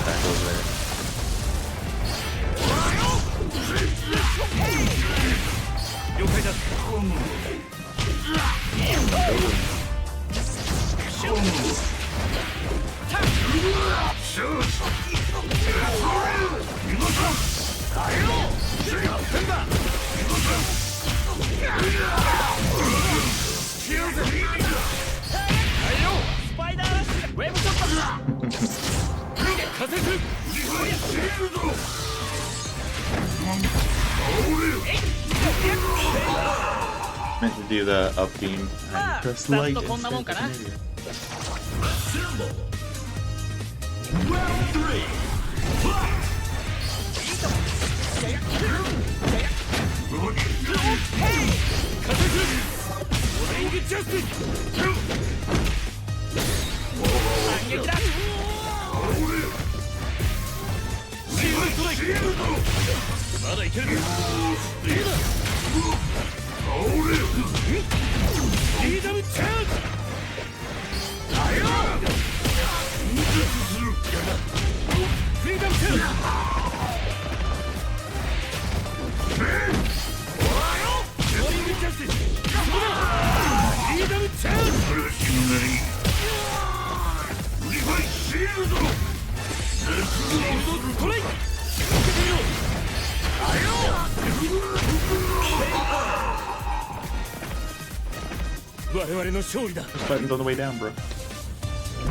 That goes there. 了解だスパイダーラッシュウェブショット加勢する Meant to do the up beam. Ah, Just that's like the one that won't instant gonna- Assemble. Round 3. Fight. 加勢するオレンジジャスティス反撃だシールドストライクまだいけるリーダムチャージあよフリーダムチャージオレンジジャスティスリーダムチャージストライク受けてみろあよ我々の勝利だ Button's on the way down, bro.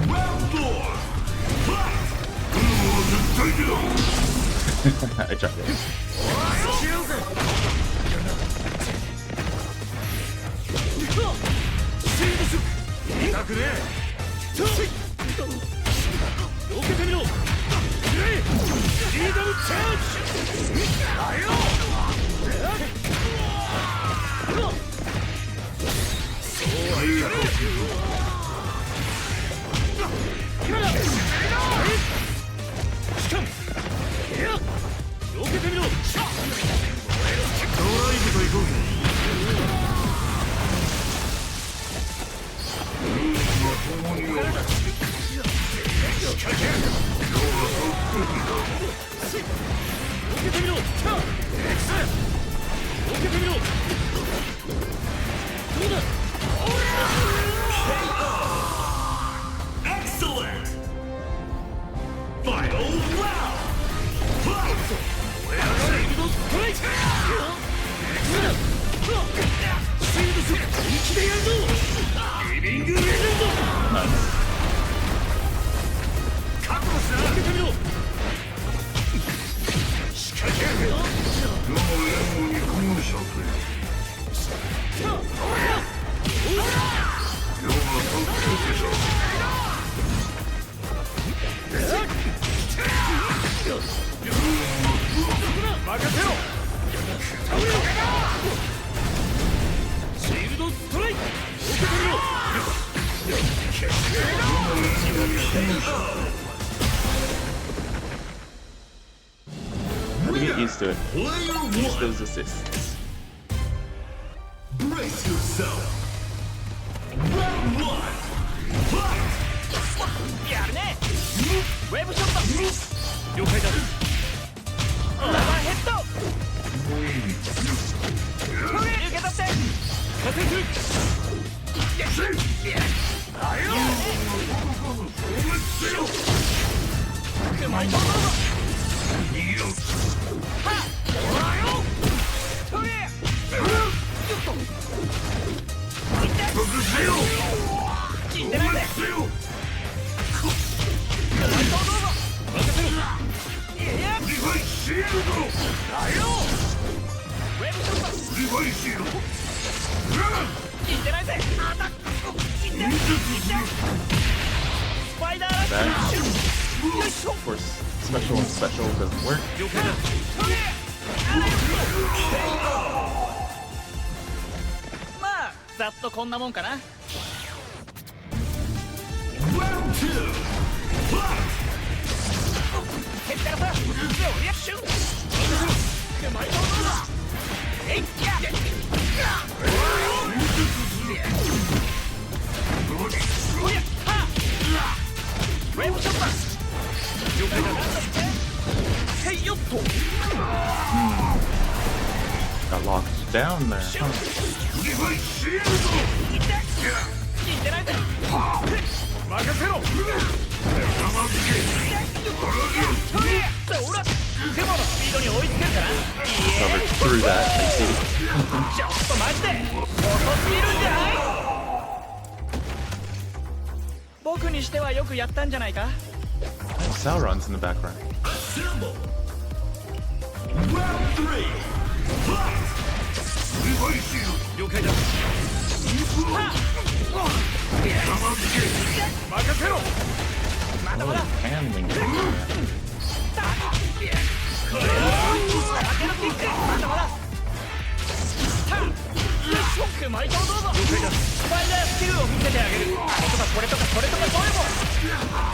Round 4. Fight. I tried it. 知らんぜシールドシュッ痛くねえ受けてみろリーダムチャージあよそうはいかね今だしかもいや受けてみろドライブと行こうぜ受けてみろ Nice. 覚悟しな。受けてみろ。仕掛ける。世の連合に感謝と世は特別者。任せろ。シールドストライク。受けてみろ。How to get used to it. Player Use 1, those assists. brace yourself. Round 1, fight! やるね。ウェブショット。了解だ。ラバーヘッド。受け取って。加勢する。あよ。うまいところだ。はっ。あよ。それ。死んでないぜ。That, of course, special and special doesn't work. まあざっとこんなもんかな。 Round 2, fight! 蹴ったらさ、リアクション。うまいところだ。えいっや。おやは。ウェブショット。了解だ。へいよっと。 Got locked down there. Huh. 死んでないぜ。任せろ。ほら、でもスピードに追いつけるかな。 Covered through that, I see. ちょっとマジで遅すぎるんじゃない？僕にしてはよくやったんじゃないか。 Sauron's in the background. Assemble! Round 3, fight! 了解だ。任せろ。まだまだ。 Handling. まだまだ。うまいとどうぞ。スパイダースキルを見せてあげる。あれとかこれとかこれとかどれも。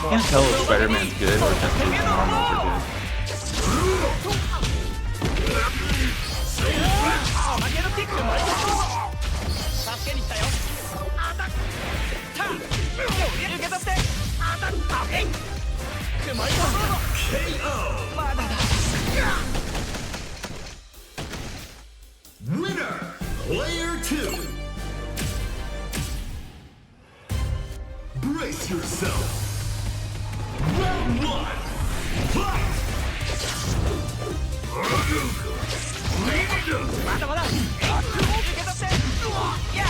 Can't tell if Spider-Man's good or just his normals are good. 負けるキックうまいとどうぞ。助けに来たよ。アタック。た。受け取って。アタック。えい。うまいとどうぞ。KO! まだだ。 Winner! Player 2! Brace yourself! Round 1, fight! まだまだ。受け取って。いや。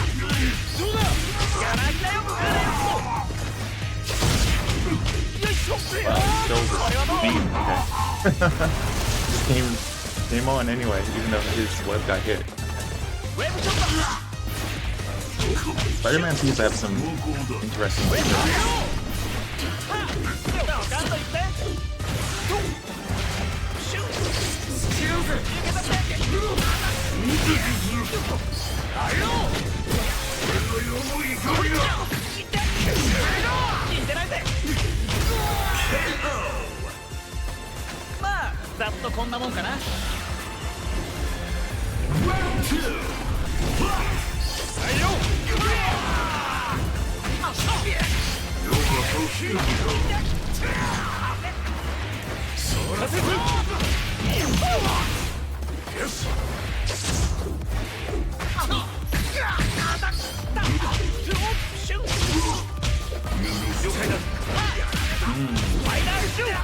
どうだ。やられたよ。よいしょ。 Wow, he killed his beam. Okay. Just came on anyway, even though his web got hit. ウェブショット。 Spider-Man seems to have some interesting skills. ガンといって。シュー。シュー。受け取って。あよ。死んでないぜ。まあざっとこんなもんかな。 Round 2, fight! はいよ。そうらせず。よし。シュー。了解だ。ファイナルシュー。フ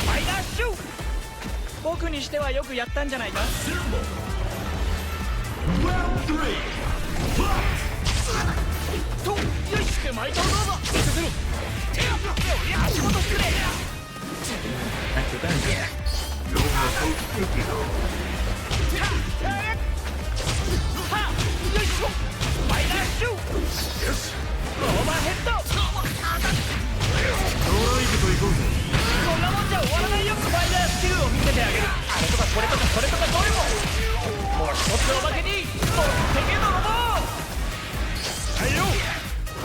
ァイナルシュー。僕にしてはよくやったんじゃないか。 Assemble! Round 3. Fight. とよしくまいとうどうぞ見せろ手を足元くれ After that. 世がそっくきだ。はよいしょマイナーシューオーバーヘッドドライブと行こうぜ。こんなもんじゃ終わらないよスパイダースキルを見せてあげるあれとかこれとかそれとかどれももう一つおまけにもうてけ泥棒はいよ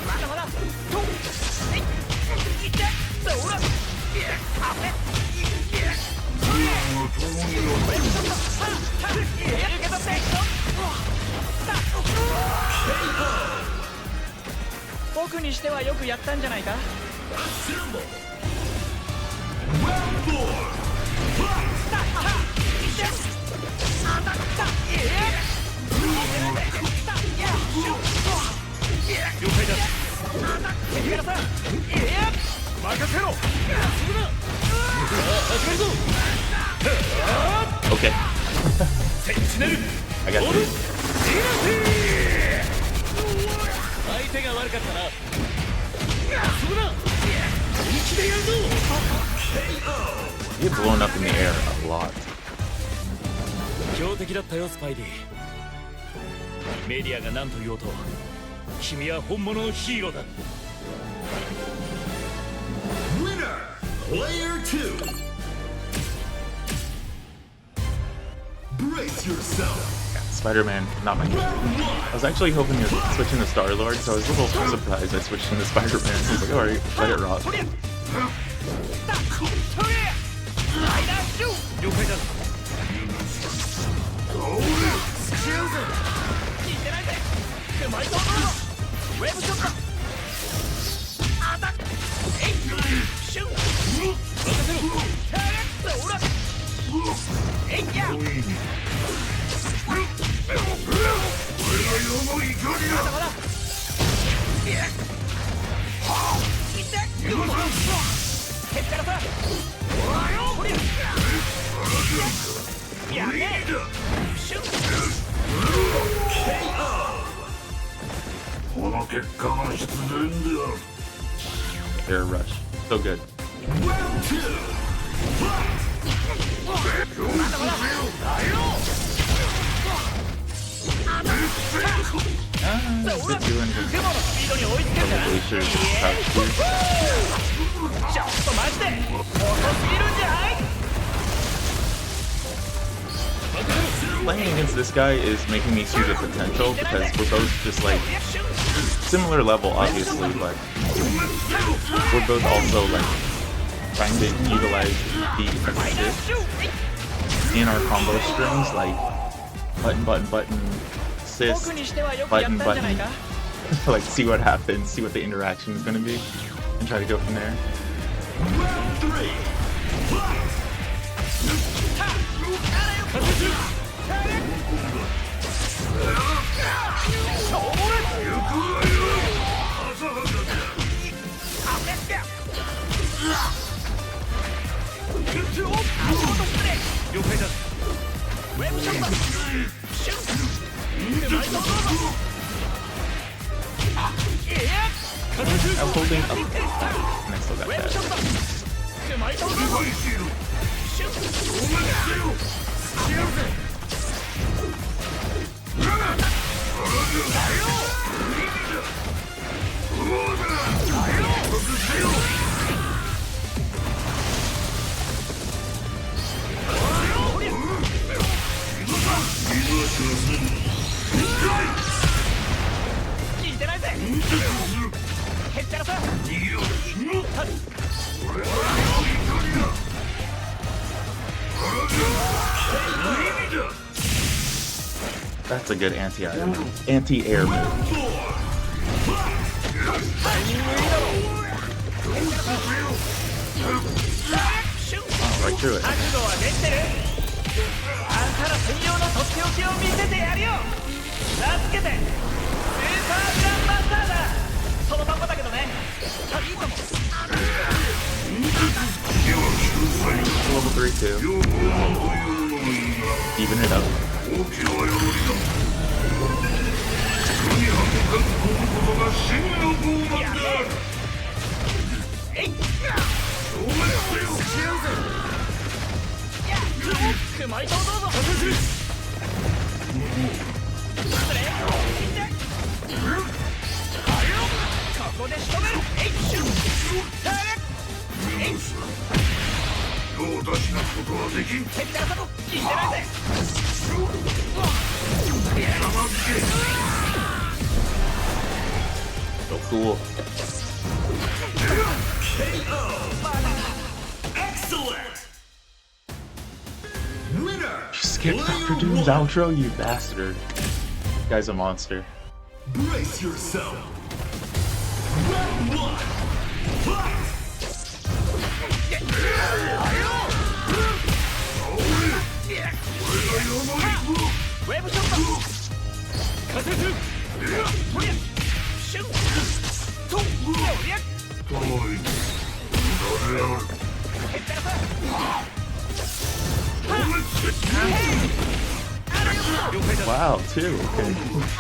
まだまだといってほらあれ僕にしてはよくやったんじゃないか Round 4. Fight. 了解だ敵からさ任せろ始めるぞ Okay. センチネル I got this. 相手が悪かったな遊ぶな本気でやるぞ You get blown up in the air a lot. 強敵だったよスパイディメディアが何と言おうと君は本物のヒーローだ Winner. Player 2. Brace yourself. Spider-Man, not my favorite. I was actually hoping to switch into Star-Lord, so I was a little surprised I switched into Spider-Man. I was like, alright, let it rock. 了解だ この結果が必然である。 Air rush. So good. Round 2. Fight. Is it doing probably should have just crouched here. ちょっとマジで遅すぎるんじゃない Playing against this guy is making me see the potential because we're both just like similar level, obviously, but we're both also like trying to utilize the assist in our combo strings, like button, assist, button, like see what happens, see what the interaction is going to be, and try to go from there. Round 3. Fight. I'm holding up, and I still got that. That's a good anti-air move. Oh, right through it. 覚悟はできてるあんたら専用のとっておきを見せてやるよ名付けてスーパーグランマスターだそのまんまだけどねいいかも Level 3 too. Even it up. 真の傲慢だ。えい消滅せよ。熊井とどうぞここで仕留めるえいシュッ世を出し抜くことはできん。敵だと聞いてないぜSo cool. Skip Dr. Doom's outro, you bastard. This guy's a monster. Brace yourself. Round one. Fight. ウェブショット仮説ほりゃシュンとほりゃおい、誰やる。へったらさ Wow, too. Okay.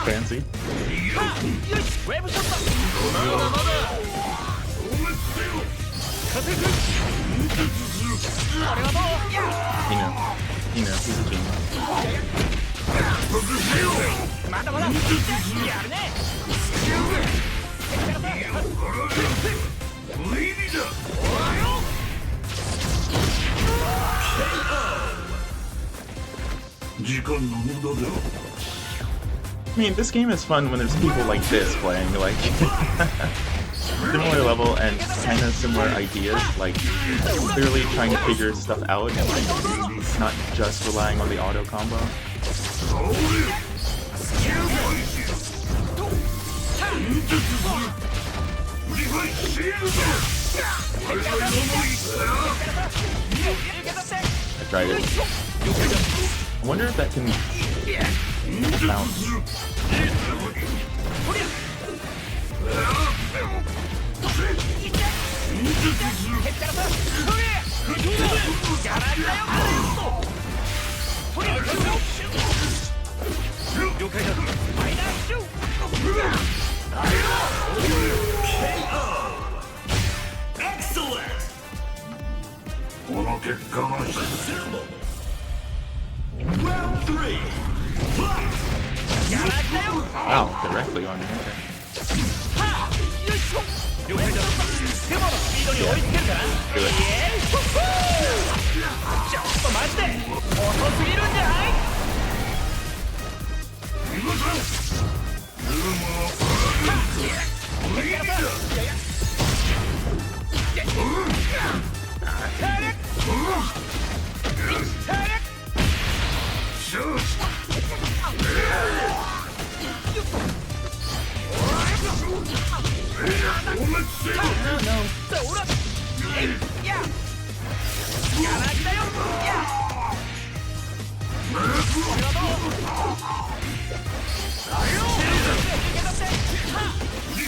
Fancy. よしウェブショットまだまだ仮説ありがとう You know, he's a genius. まだまだやるね時間の無駄だ。 I mean, this game is fun when there's people like this playing, like similar level and kind of similar ideas, like clearly trying to figure stuff out and like not just relying on the auto combo. I tried it. I wonder if that can bounce. Excellent! この結果が必要だ。Round 3. Fight! Wow, directly on your head. 了解だ手間のスピードに追いつけるかな Do it. ちょっとマジで遅すぎるんじゃない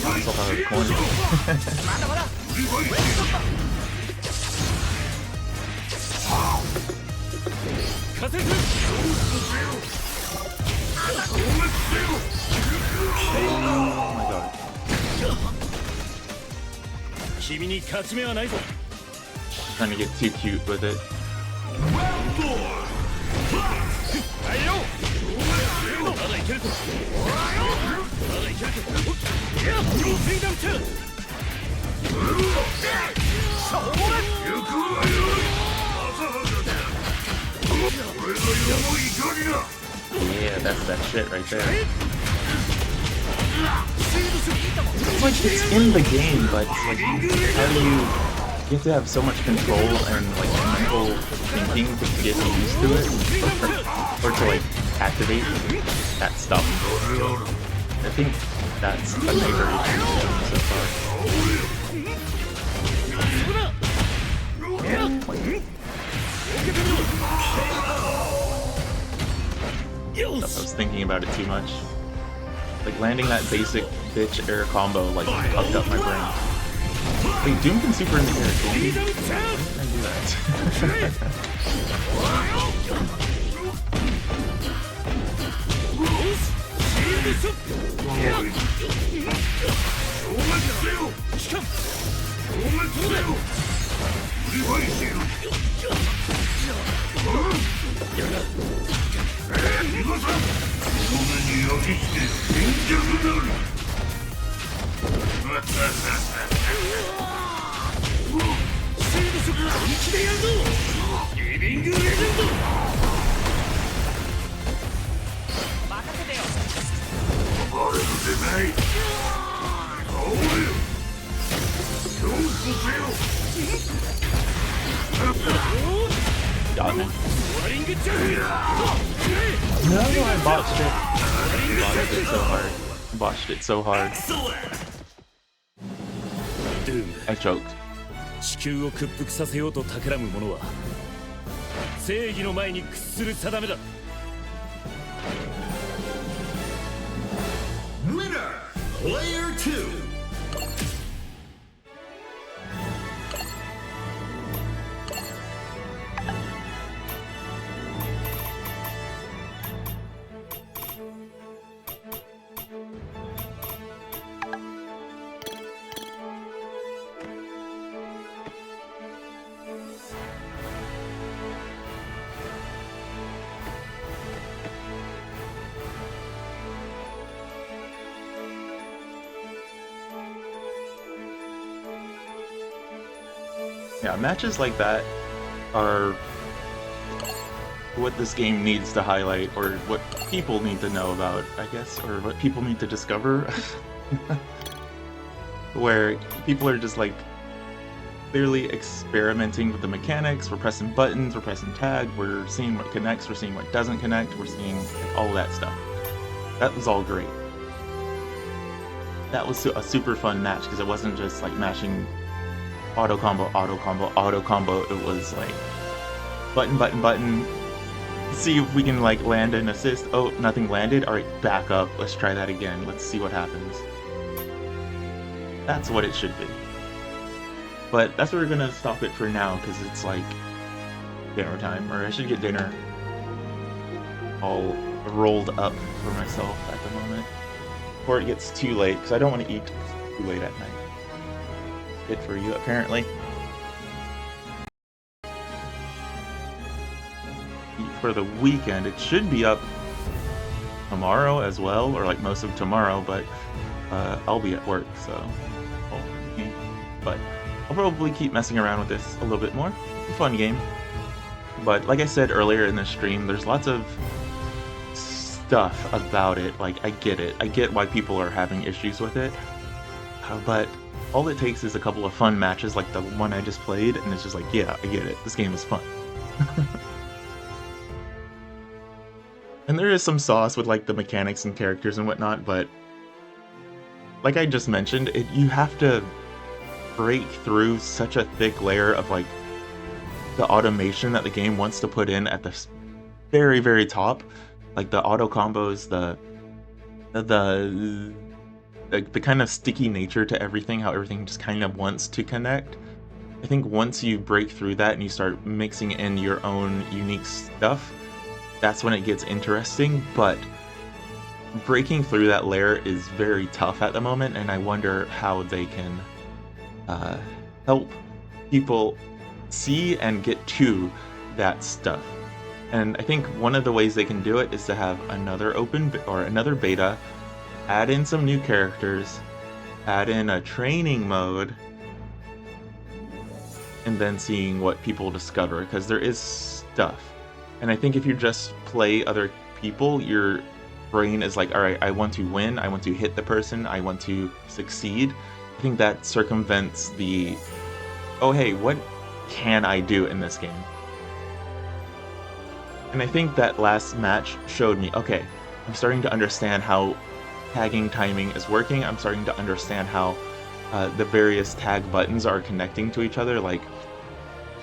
Myself out of the corner. まだまだ 仮説 Oh my god. 君に勝ち目はないぞ Trying to get too cute with it. はいよまだいけるぞまだいけるぞいや全弾チャン勝負 Yeah, that's that shit right there. It's like it's in the game, but it's like how do you have to have so much control and like mental thinking to get used to it or to like activate that stuff. I think that's a major issue so far. I was thinking about it too much. Like landing that basic bitch air combo like fucked up my brain. Wait, Doom can super in the air, can he? How can I do that? 見事米に焼き付け貧弱なるシール色本気でやるぞリビングレジェンド任せてよ暴れるでない倒れよ恐怖せよ Got me. ワリングチャフ No, I botched it. Botched it so hard. Botched it so hard. ドゥーム I choked. 地球を屈服させようと企む者は正義の前に屈する定めだ Winner Player 2 Yeah, matches like that are what this game needs to highlight, or what people need to know about, I guess, or what people need to discover. Where people are just like clearly experimenting with the mechanics, we're pressing buttons, we're pressing tag, we're seeing what connects, we're seeing what doesn't connect, we're seeing all that stuff. That was all great. That was a super fun match, because it wasn't just like mashing auto combo, auto combo, auto combo. It was like button, button, button. See if we can like land an assist. Oh, nothing landed. All right, back up. Let's try that again. Let's see what happens. That's what it should be. But that's where we're gonna stop it for now, because it's like dinner time, or I should get dinner all rolled up for myself at the moment before it gets too late, because I don't want to eat too late at night. Good for you, apparently. For the weekend, it should be up tomorrow as well, or like most of tomorrow, but I'll be at work, so but I'll probably keep messing around with this a little bit more. It's a fun game. But like I said earlier in the stream, there's lots of stuff about it. Like, I get it. I get why people are having issues with it. But all it takes is a couple of fun matches like the one I just played, and it's just like, yeah, I get it. This game is fun. And there is some sauce with like the mechanics and characters and whatnot, but like I just mentioned, you have to break through such a thick layer of like the automation that the game wants to put in at the very, very top. Like the auto combos, the kind of sticky nature to everything, how everything just kind of wants to connect. I think once you break through that and you start mixing in your own unique stuff, that's when it gets interesting. But breaking through that layer is very tough at the moment, and I wonder how they can help people see and get to that stuff. And I think one of the ways they can do it is to have another another beta, add in some new characters, add in a training mode, and then seeing what people discover, because there is stuff. And I think if you just play other people, your brain is like, alright, I want to win, I want to hit the person, I want to succeed. I think that circumvents the, oh hey, what can I do in this game? And I think that last match showed me, okay, I'm starting to understand how tagging timing is working. I'm starting to understand how the various tag buttons are connecting to each other. Like,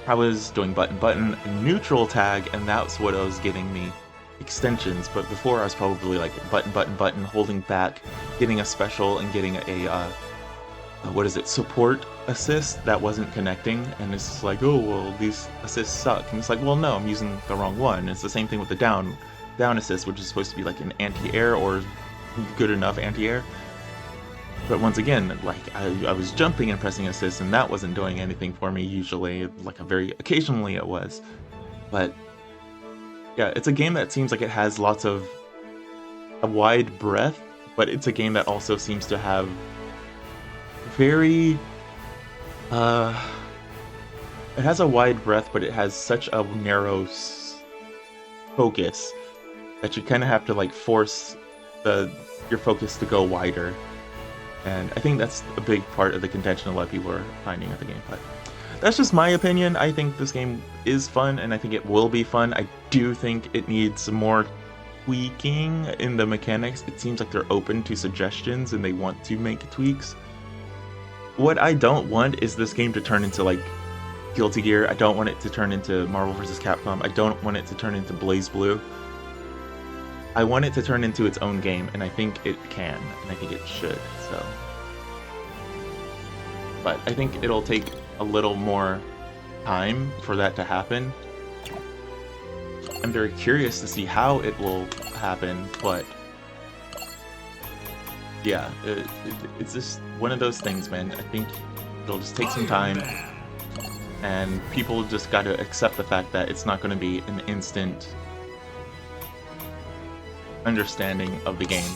I was doing button button neutral tag, and that's what was getting me extensions. But before, I was probably like button button button, holding back, getting a special, and getting a support assist that wasn't connecting. And it's just like, oh well, these assists suck. And it's like, well no, I'm using the wrong one. And it's the same thing with the down assist, which is supposed to be like an anti-air or good enough anti-air. But once again, like I was jumping and pressing assist, and that wasn't doing anything for me usually. Like very occasionally it was. But Yeah, it's a game that seems like it has lots of a wide breadth, but it's a game that also seems to have very it has a wide breadth, but it has such a narrow focus that you kind of have to like force your focus to go wider. And I think that's a big part of the contention a lot of people are finding with the game. But that's just my opinion. I think this game is fun, and I think it will be fun. I do think it needs some more tweaking in the mechanics. It seems like they're open to suggestions and they want to make tweaks. What I don't want is this game to turn into like Guilty Gear. I don't want it to turn into Marvel vs. Capcom. I don't want it to turn into BlazBlue. I want it to turn into its own game, and I think it can, and I think it should, so. But I think it'll take a little more time for that to happen. I'm very curious to see how it will happen, but yeah, it's just one of those things, man. I think it'll just take some time, and people just gotta accept the fact that it's not going to be an instant understanding of the game.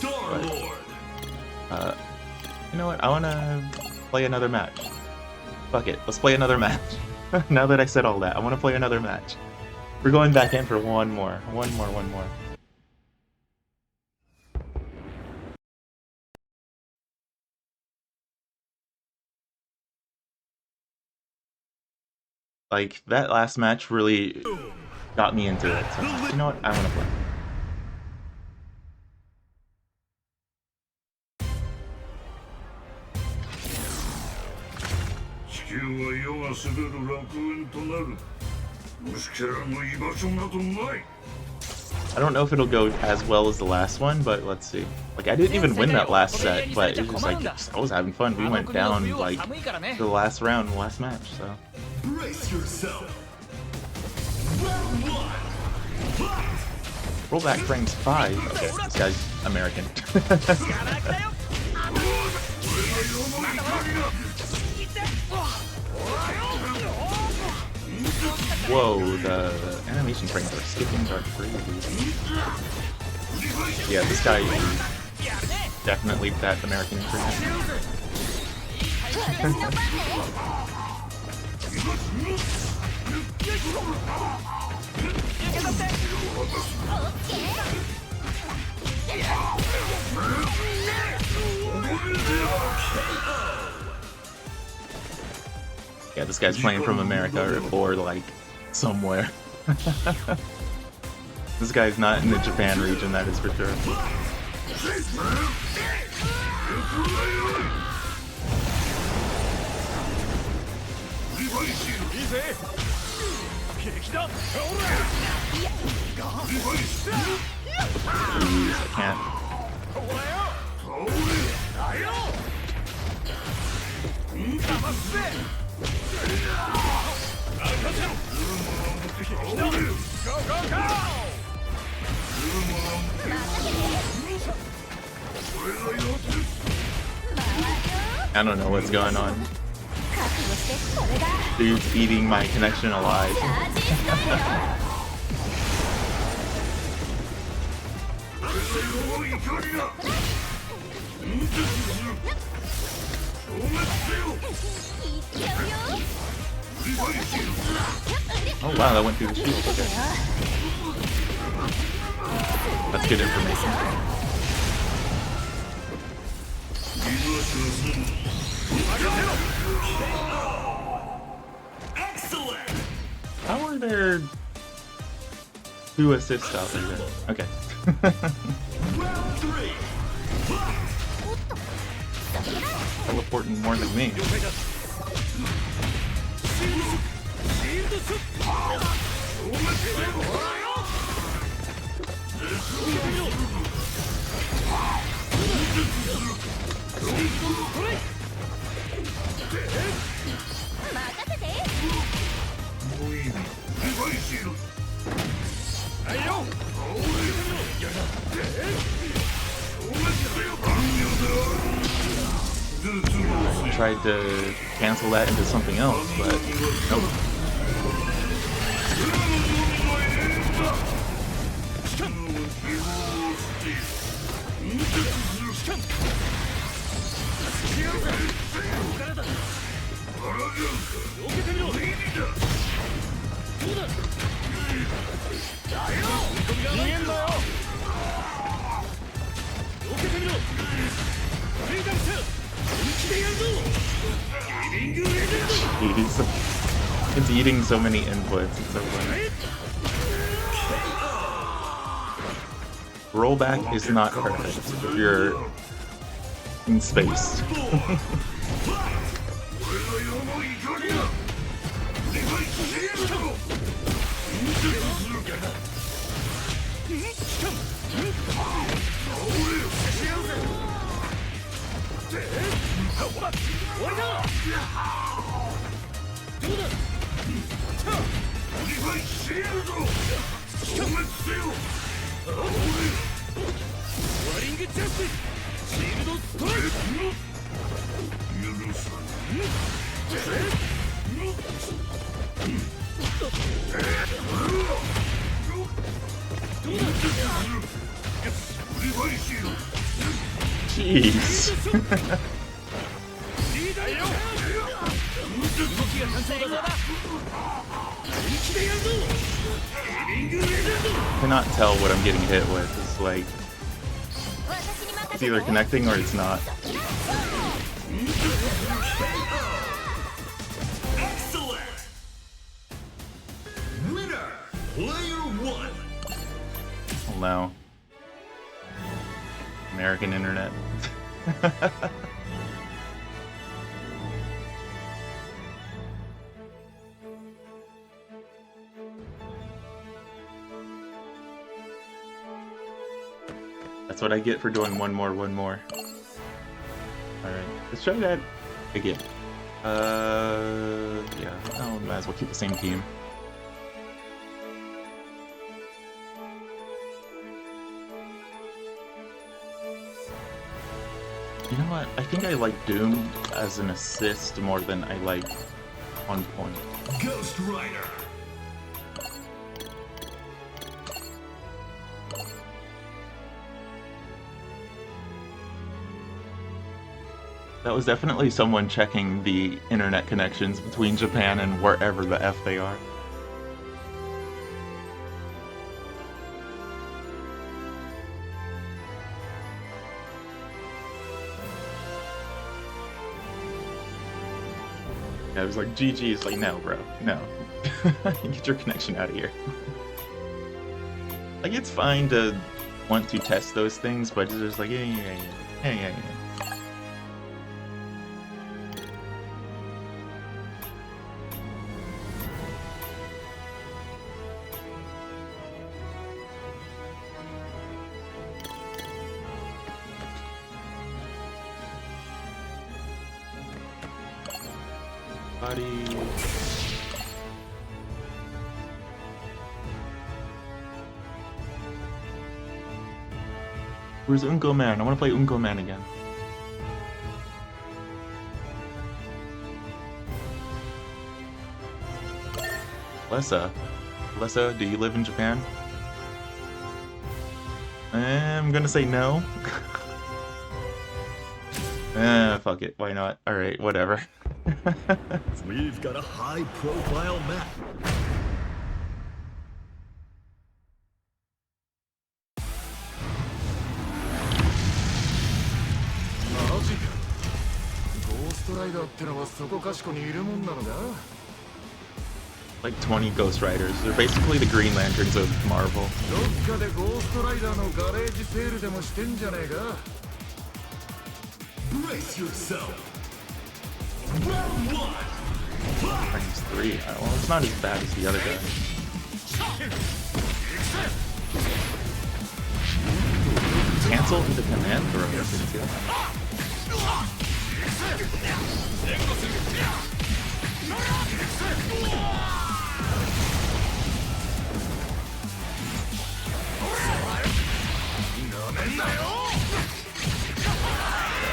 But, you know what? I want to play another match. Fuck it, let's play another match. Now that I said all that, I want to play another match. We're going back in for one more. Like, that last match really got me into it, so you know what? I want to play. I don't know if it'll go as well as the last one, but let's see. Like, I didn't even win that last set, but it was like, I was having fun. We went down, like, the last round, the last match, so. Brace yourself. Rollback frames 5. Okay, this guy's American. Whoa, the animation frames are skipping are crazy. Yeah, this guy is definitely that American version. Yeah, this guy's playing from America or like somewhere. This guy's not in the Japan region, that is for sure. Please, I can't. I don't know what's going on. Dude's eating my connection alive. Oh wow, that went through the shield. Okay. That's good information. Excellent. How are there 2 assists out there then? Okay. Round 3. Teleporting more than me. I tried to cancel that into something else, but nope. Jeez. It's eating so many inputs. It's so funny. Rollback is not perfect if you're in space. Jeez. Cannot tell what I'm getting hit with. It's like it's either connecting or it's not. Excellent! Winner! Player 1! Oh no. American internet. That's what I get for doing one more. Alright, let's try that again. Yeah, oh, might as well keep the same team. You know what? I think I like Doom as an assist more than I like on point. Ghost Rider! That was definitely someone checking the internet connections between Japan and wherever the F they are. I was like, GG, it's like, no, bro, no. Get your connection out of here. Like, it's fine to want to test those things, but it's just like, yeah. Where's Unko Man? I want to play Unko Man again. Lessa, do you live in Japan? I'm gonna say no. Fuck it, why not? Alright, whatever. We've got a high-profile map. Like 20 Ghost Riders. They're basically the Green Lanterns of Marvel. Brace yourself. Round 1. Times 3. Well, it's not as bad as the other guy. Cancel the command throw.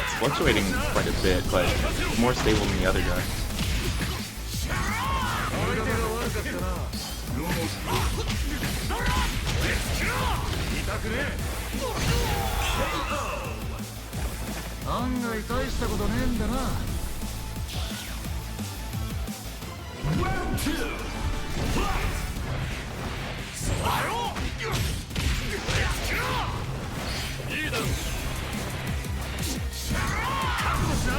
It's fluctuating quite a bit, but more stable than the other guy. くね案外大したことねえんだな Round 2. Fight. いいだろう覚悟しな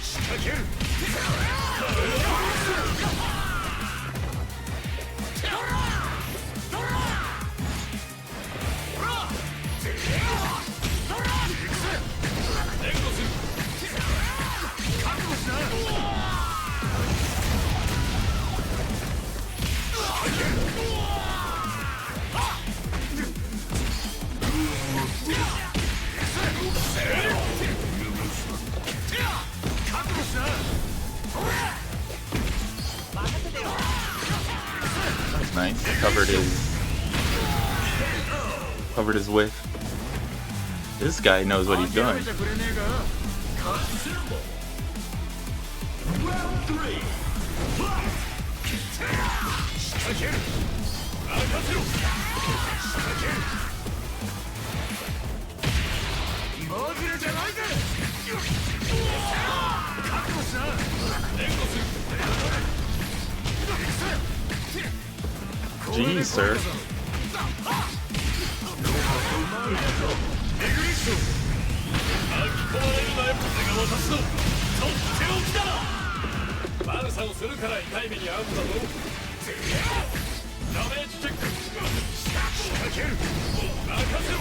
仕掛ける That's nice. Covered his whiff. This guy knows what he's doing. Round 3. Fight. マジでじゃないぜ覚悟しな援護する Jeez, sir. 悪さをするから痛い目に遭うんだぞダメージチェック仕掛ける任せろ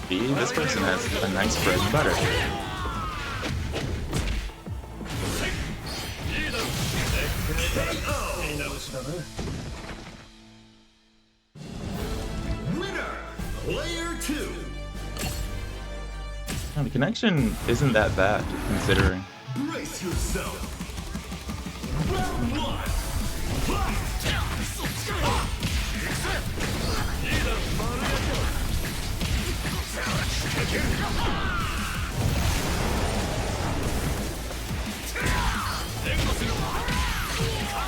See, this person has a nice bread and butter. いいだろやり直しだな Winner. Player 2. The connection isn't that bad, considering. Brace yourself. Round 1. Fight. いいだろ丸焼けろ仕掛ける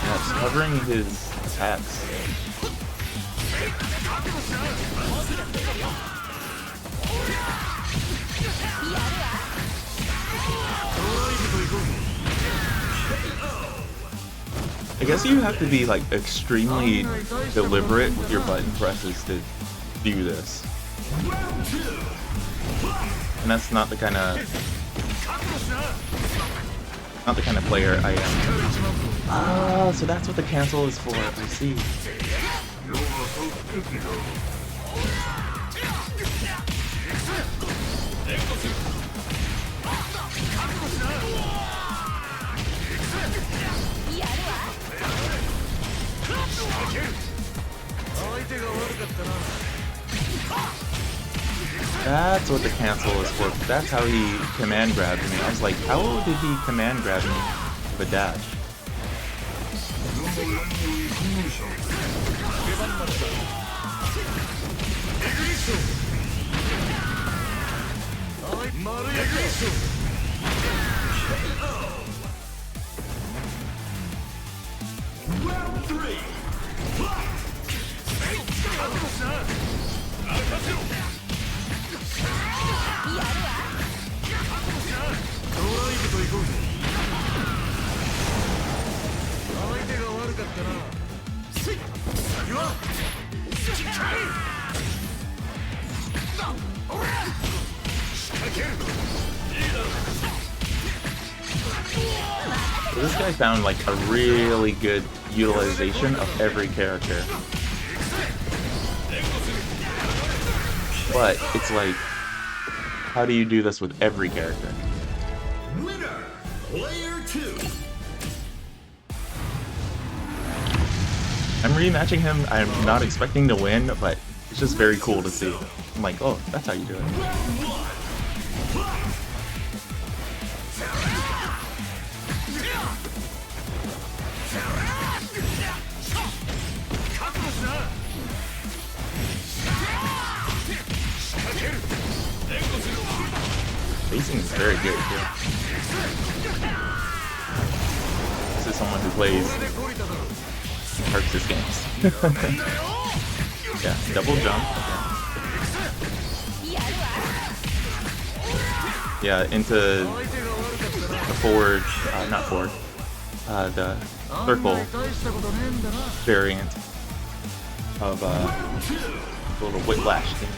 Yeah, it's covering his attacks. I guess you have to be like extremely deliberate with your button presses to do this. And that's not the kind of player I am. Ah, so that's what the cancel is for. I see. That's what the cancel is for. That's how he command grabbed me. I was like, how did he command grab me with a dash? Round 3. Fight. かったな。先はしっかり。仕掛ける。いいだろう。So this guy found like a really good utilization of every character. But it's like, how do you do this with every character? Winner, player 2. I'm rematching him. I'm not expecting to win, but it's just very cool to see. I'm like, oh, that's how you do it. Round 1. Fight. Spacing is very good, too. is someone who plays Arxis games. Yeah, double jump. Yeah, into the forward, not forward, the circle variant of a little whiplash thing.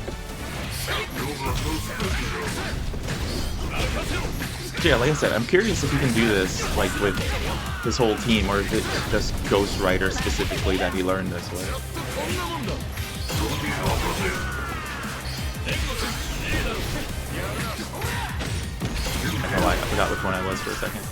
So yeah, like I said, I'm curious if he can do this like with his whole team, or is it just Ghost Rider specifically that he learned this way? Oh, I forgot which one I was for a second.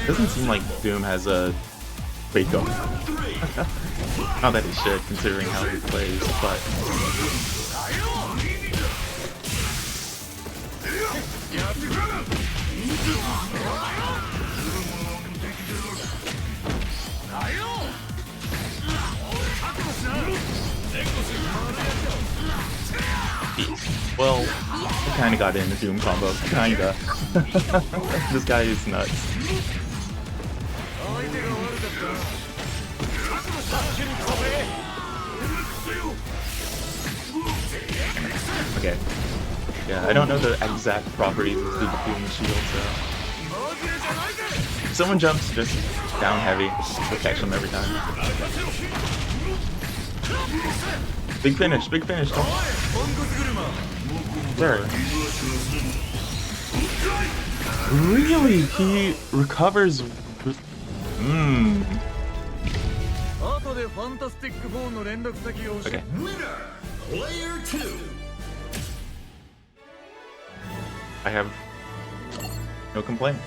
Doesn't seem like Doom has a fake up. Not that he should, considering how he plays, but well, I kinda got into Doom combo. Kinda. This guy is nuts. Okay. Yeah, I don't know the exact properties of the Doom shield, so if someone jumps just down heavy, we'll catch them every time. Big finish, big finish. Oh. There. Really? He recovers. Okay. I have no complaints.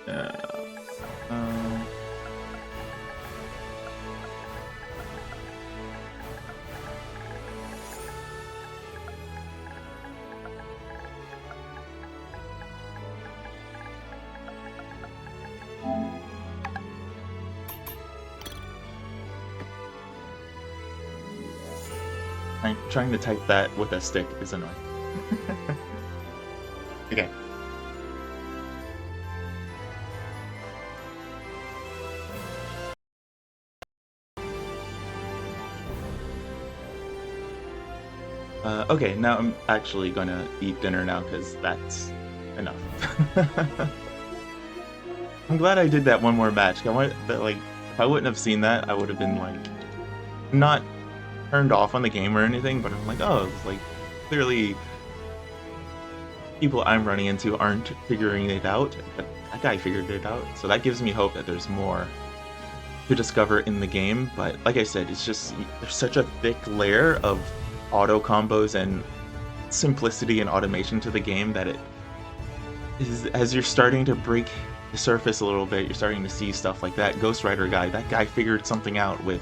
That. Trying to type that with a stick is annoying. Okay. Okay, now I'm actually gonna eat dinner now because that's enough. I'm glad I did that one more match. Like, if I wouldn't have seen that, I would have been like, not turned off on the game or anything, but I'm like, oh, it's like clearly people I'm running into aren't figuring it out, but that guy figured it out, so that gives me hope that there's more to discover in the game. But like I said, it's just, there's such a thick layer of auto combos and simplicity and automation to the game that it is, as you're starting to break the surface a little bit, you're starting to see stuff like that Ghost Rider guy. That guy figured something out with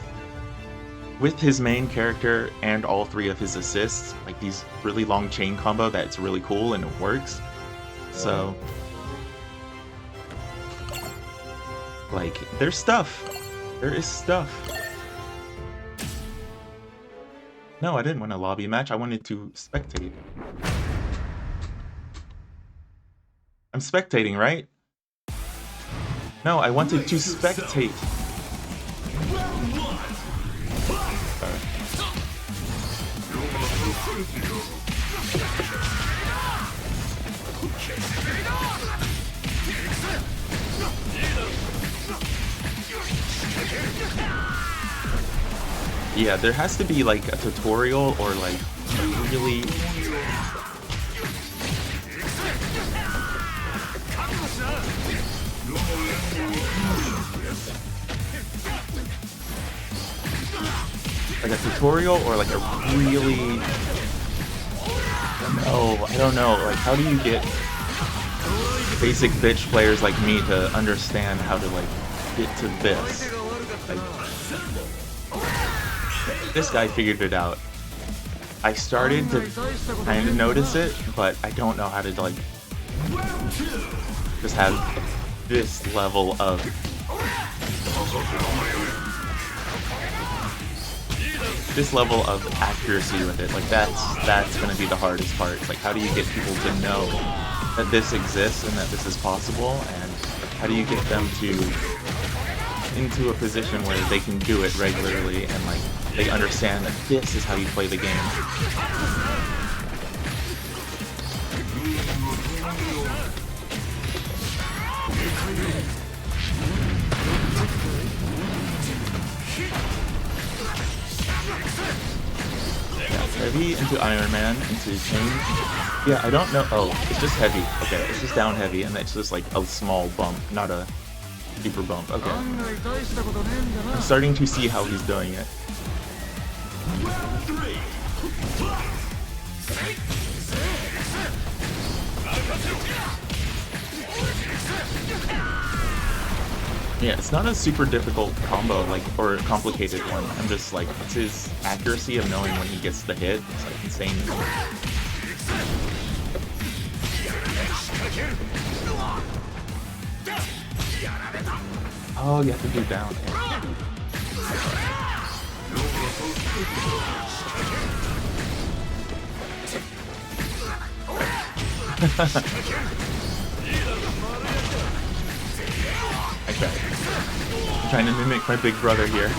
his main character and all three of his assists, like these really long chain combo that's really cool and it works. So, like, there's stuff. There is stuff. No, I didn't want a lobby match. I wanted to spectate. I'm spectating, right? No, I wanted to spectate. Yeah, there has to be like a tutorial or like really like a tutorial or like a really, I don't know, like how do you get basic bitch players like me to understand how to like get to this? Like, this guy figured it out. I started to kind of notice it, but I don't know how to like just have this level of accuracy with it. Like that's gonna be the hardest part. Like how do you get people to know that this exists and that this is possible, and how do you get them to into a position where they can do it regularly and like they understand that this is how you play the game. Heavy into Iron Man, into Chain. Yeah, I don't know. Oh, it's just heavy. Okay, it's just down heavy, and it's just like a small bump, not a super bump. Okay. I'm starting to see how he's doing it. Yeah, it's not a super difficult combo, like, or complicated one. I'm just like, it's his accuracy of knowing when he gets the hit. It's like insane. Oh, you have to do down. Okay. I'm trying to mimic my big brother here.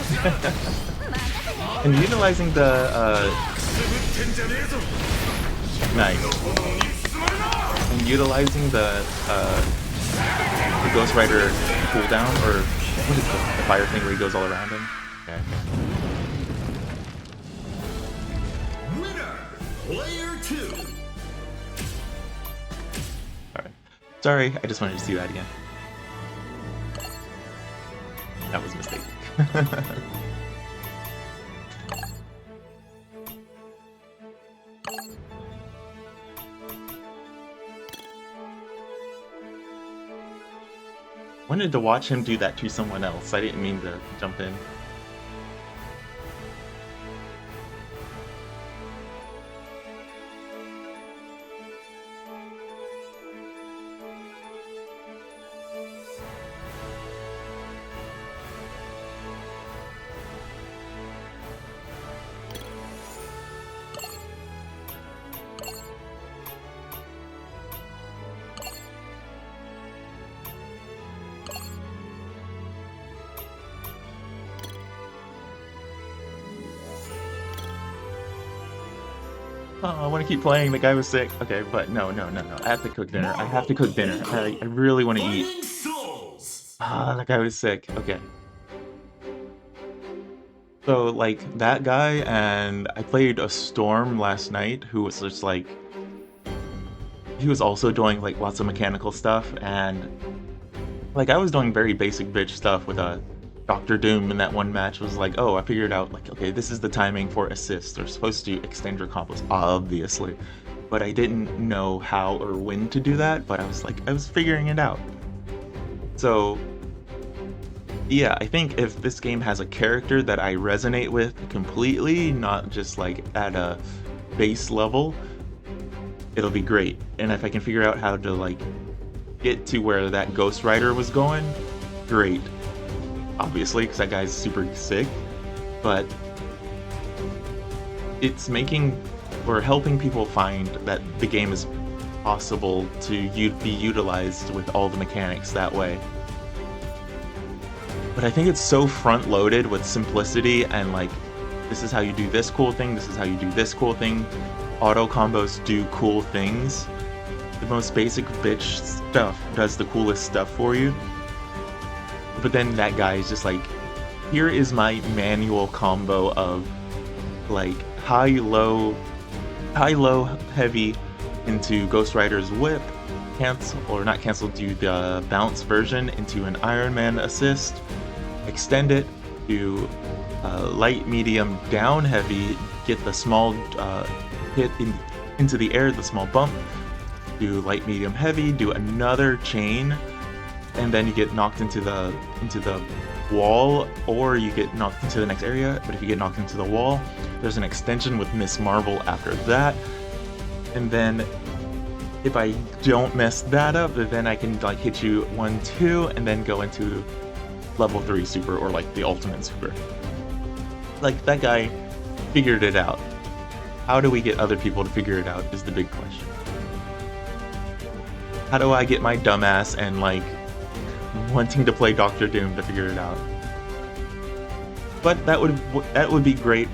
And utilizing the nice. And utilizing the Ghost Rider cooldown, or what is the fire thing where he goes all around him? Okay. Winner, player 2. Alright. Sorry, I just wanted to see that again. That was a mistake. Wanted to watch him do that to someone else. I didn't mean to jump in. Oh, I want to keep playing. The guy was sick. Okay, but no. I have to cook dinner. I have to cook dinner. I really want to eat. Ah, that guy was sick. Okay. So, like, that guy, and I played a Storm last night, who was just, like... He was also doing, like, lots of mechanical stuff, and... Like, I was doing very basic bitch stuff with a... Dr. Doom in that one match was like, oh, I figured out, like, okay, this is the timing for assists. They're supposed to extend your combos, obviously. But I didn't know how or when to do that, but I was figuring it out. So, yeah, I think if this game has a character that I resonate with completely, not just, like, at a base level, it'll be great. And if I can figure out how to, like, get to where that Ghost Rider was going, great. Obviously, because that guy's super sick, but it's making or helping people find that the game is possible to be utilized with all the mechanics that way. But I think it's so front-loaded with simplicity and like, this is how you do this cool thing, this is how you do this cool thing. Auto combos do cool things. The most basic bitch stuff does the coolest stuff for you. But then that guy is just like, here is my manual combo of like high, low, heavy into Ghost Rider's whip, cancel, or not cancel, do the bounce version into an Iron Man assist, extend it, do light, medium, down, heavy, get the small hit into the air, the small bump, do light, medium, heavy, do another chain, and then you get knocked into the wall, or you get knocked into the next area. But if you get knocked into the wall, there's an extension with Miss Marvel after that, and then if I don't mess that up, then I can like hit you 1, 2, and then go into level 3 super, or like the ultimate super. Like, that guy figured it out. How do we get other people to figure it out is the big question. How do I get my dumbass and like wanting to play Doctor Doom to figure it out? But that would be great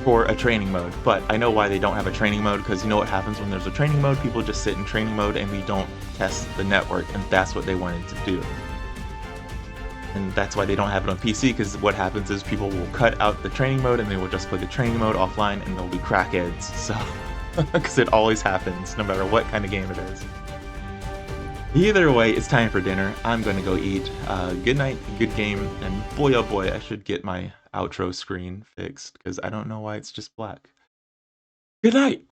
for a training mode. But I know why they don't have a training mode, because you know what happens when there's a training mode? People just sit in training mode and we don't test the network, and that's what they wanted to do. And that's why they don't have it on PC, because what happens is people will cut out the training mode and they will just play the training mode offline, and they'll be crackheads. So, because it always happens, no matter what kind of game it is. Either way, it's time for dinner. I'm gonna go eat. Good night, good game, and boy oh boy, I should get my outro screen fixed, because I don't know why it's just black. Good night!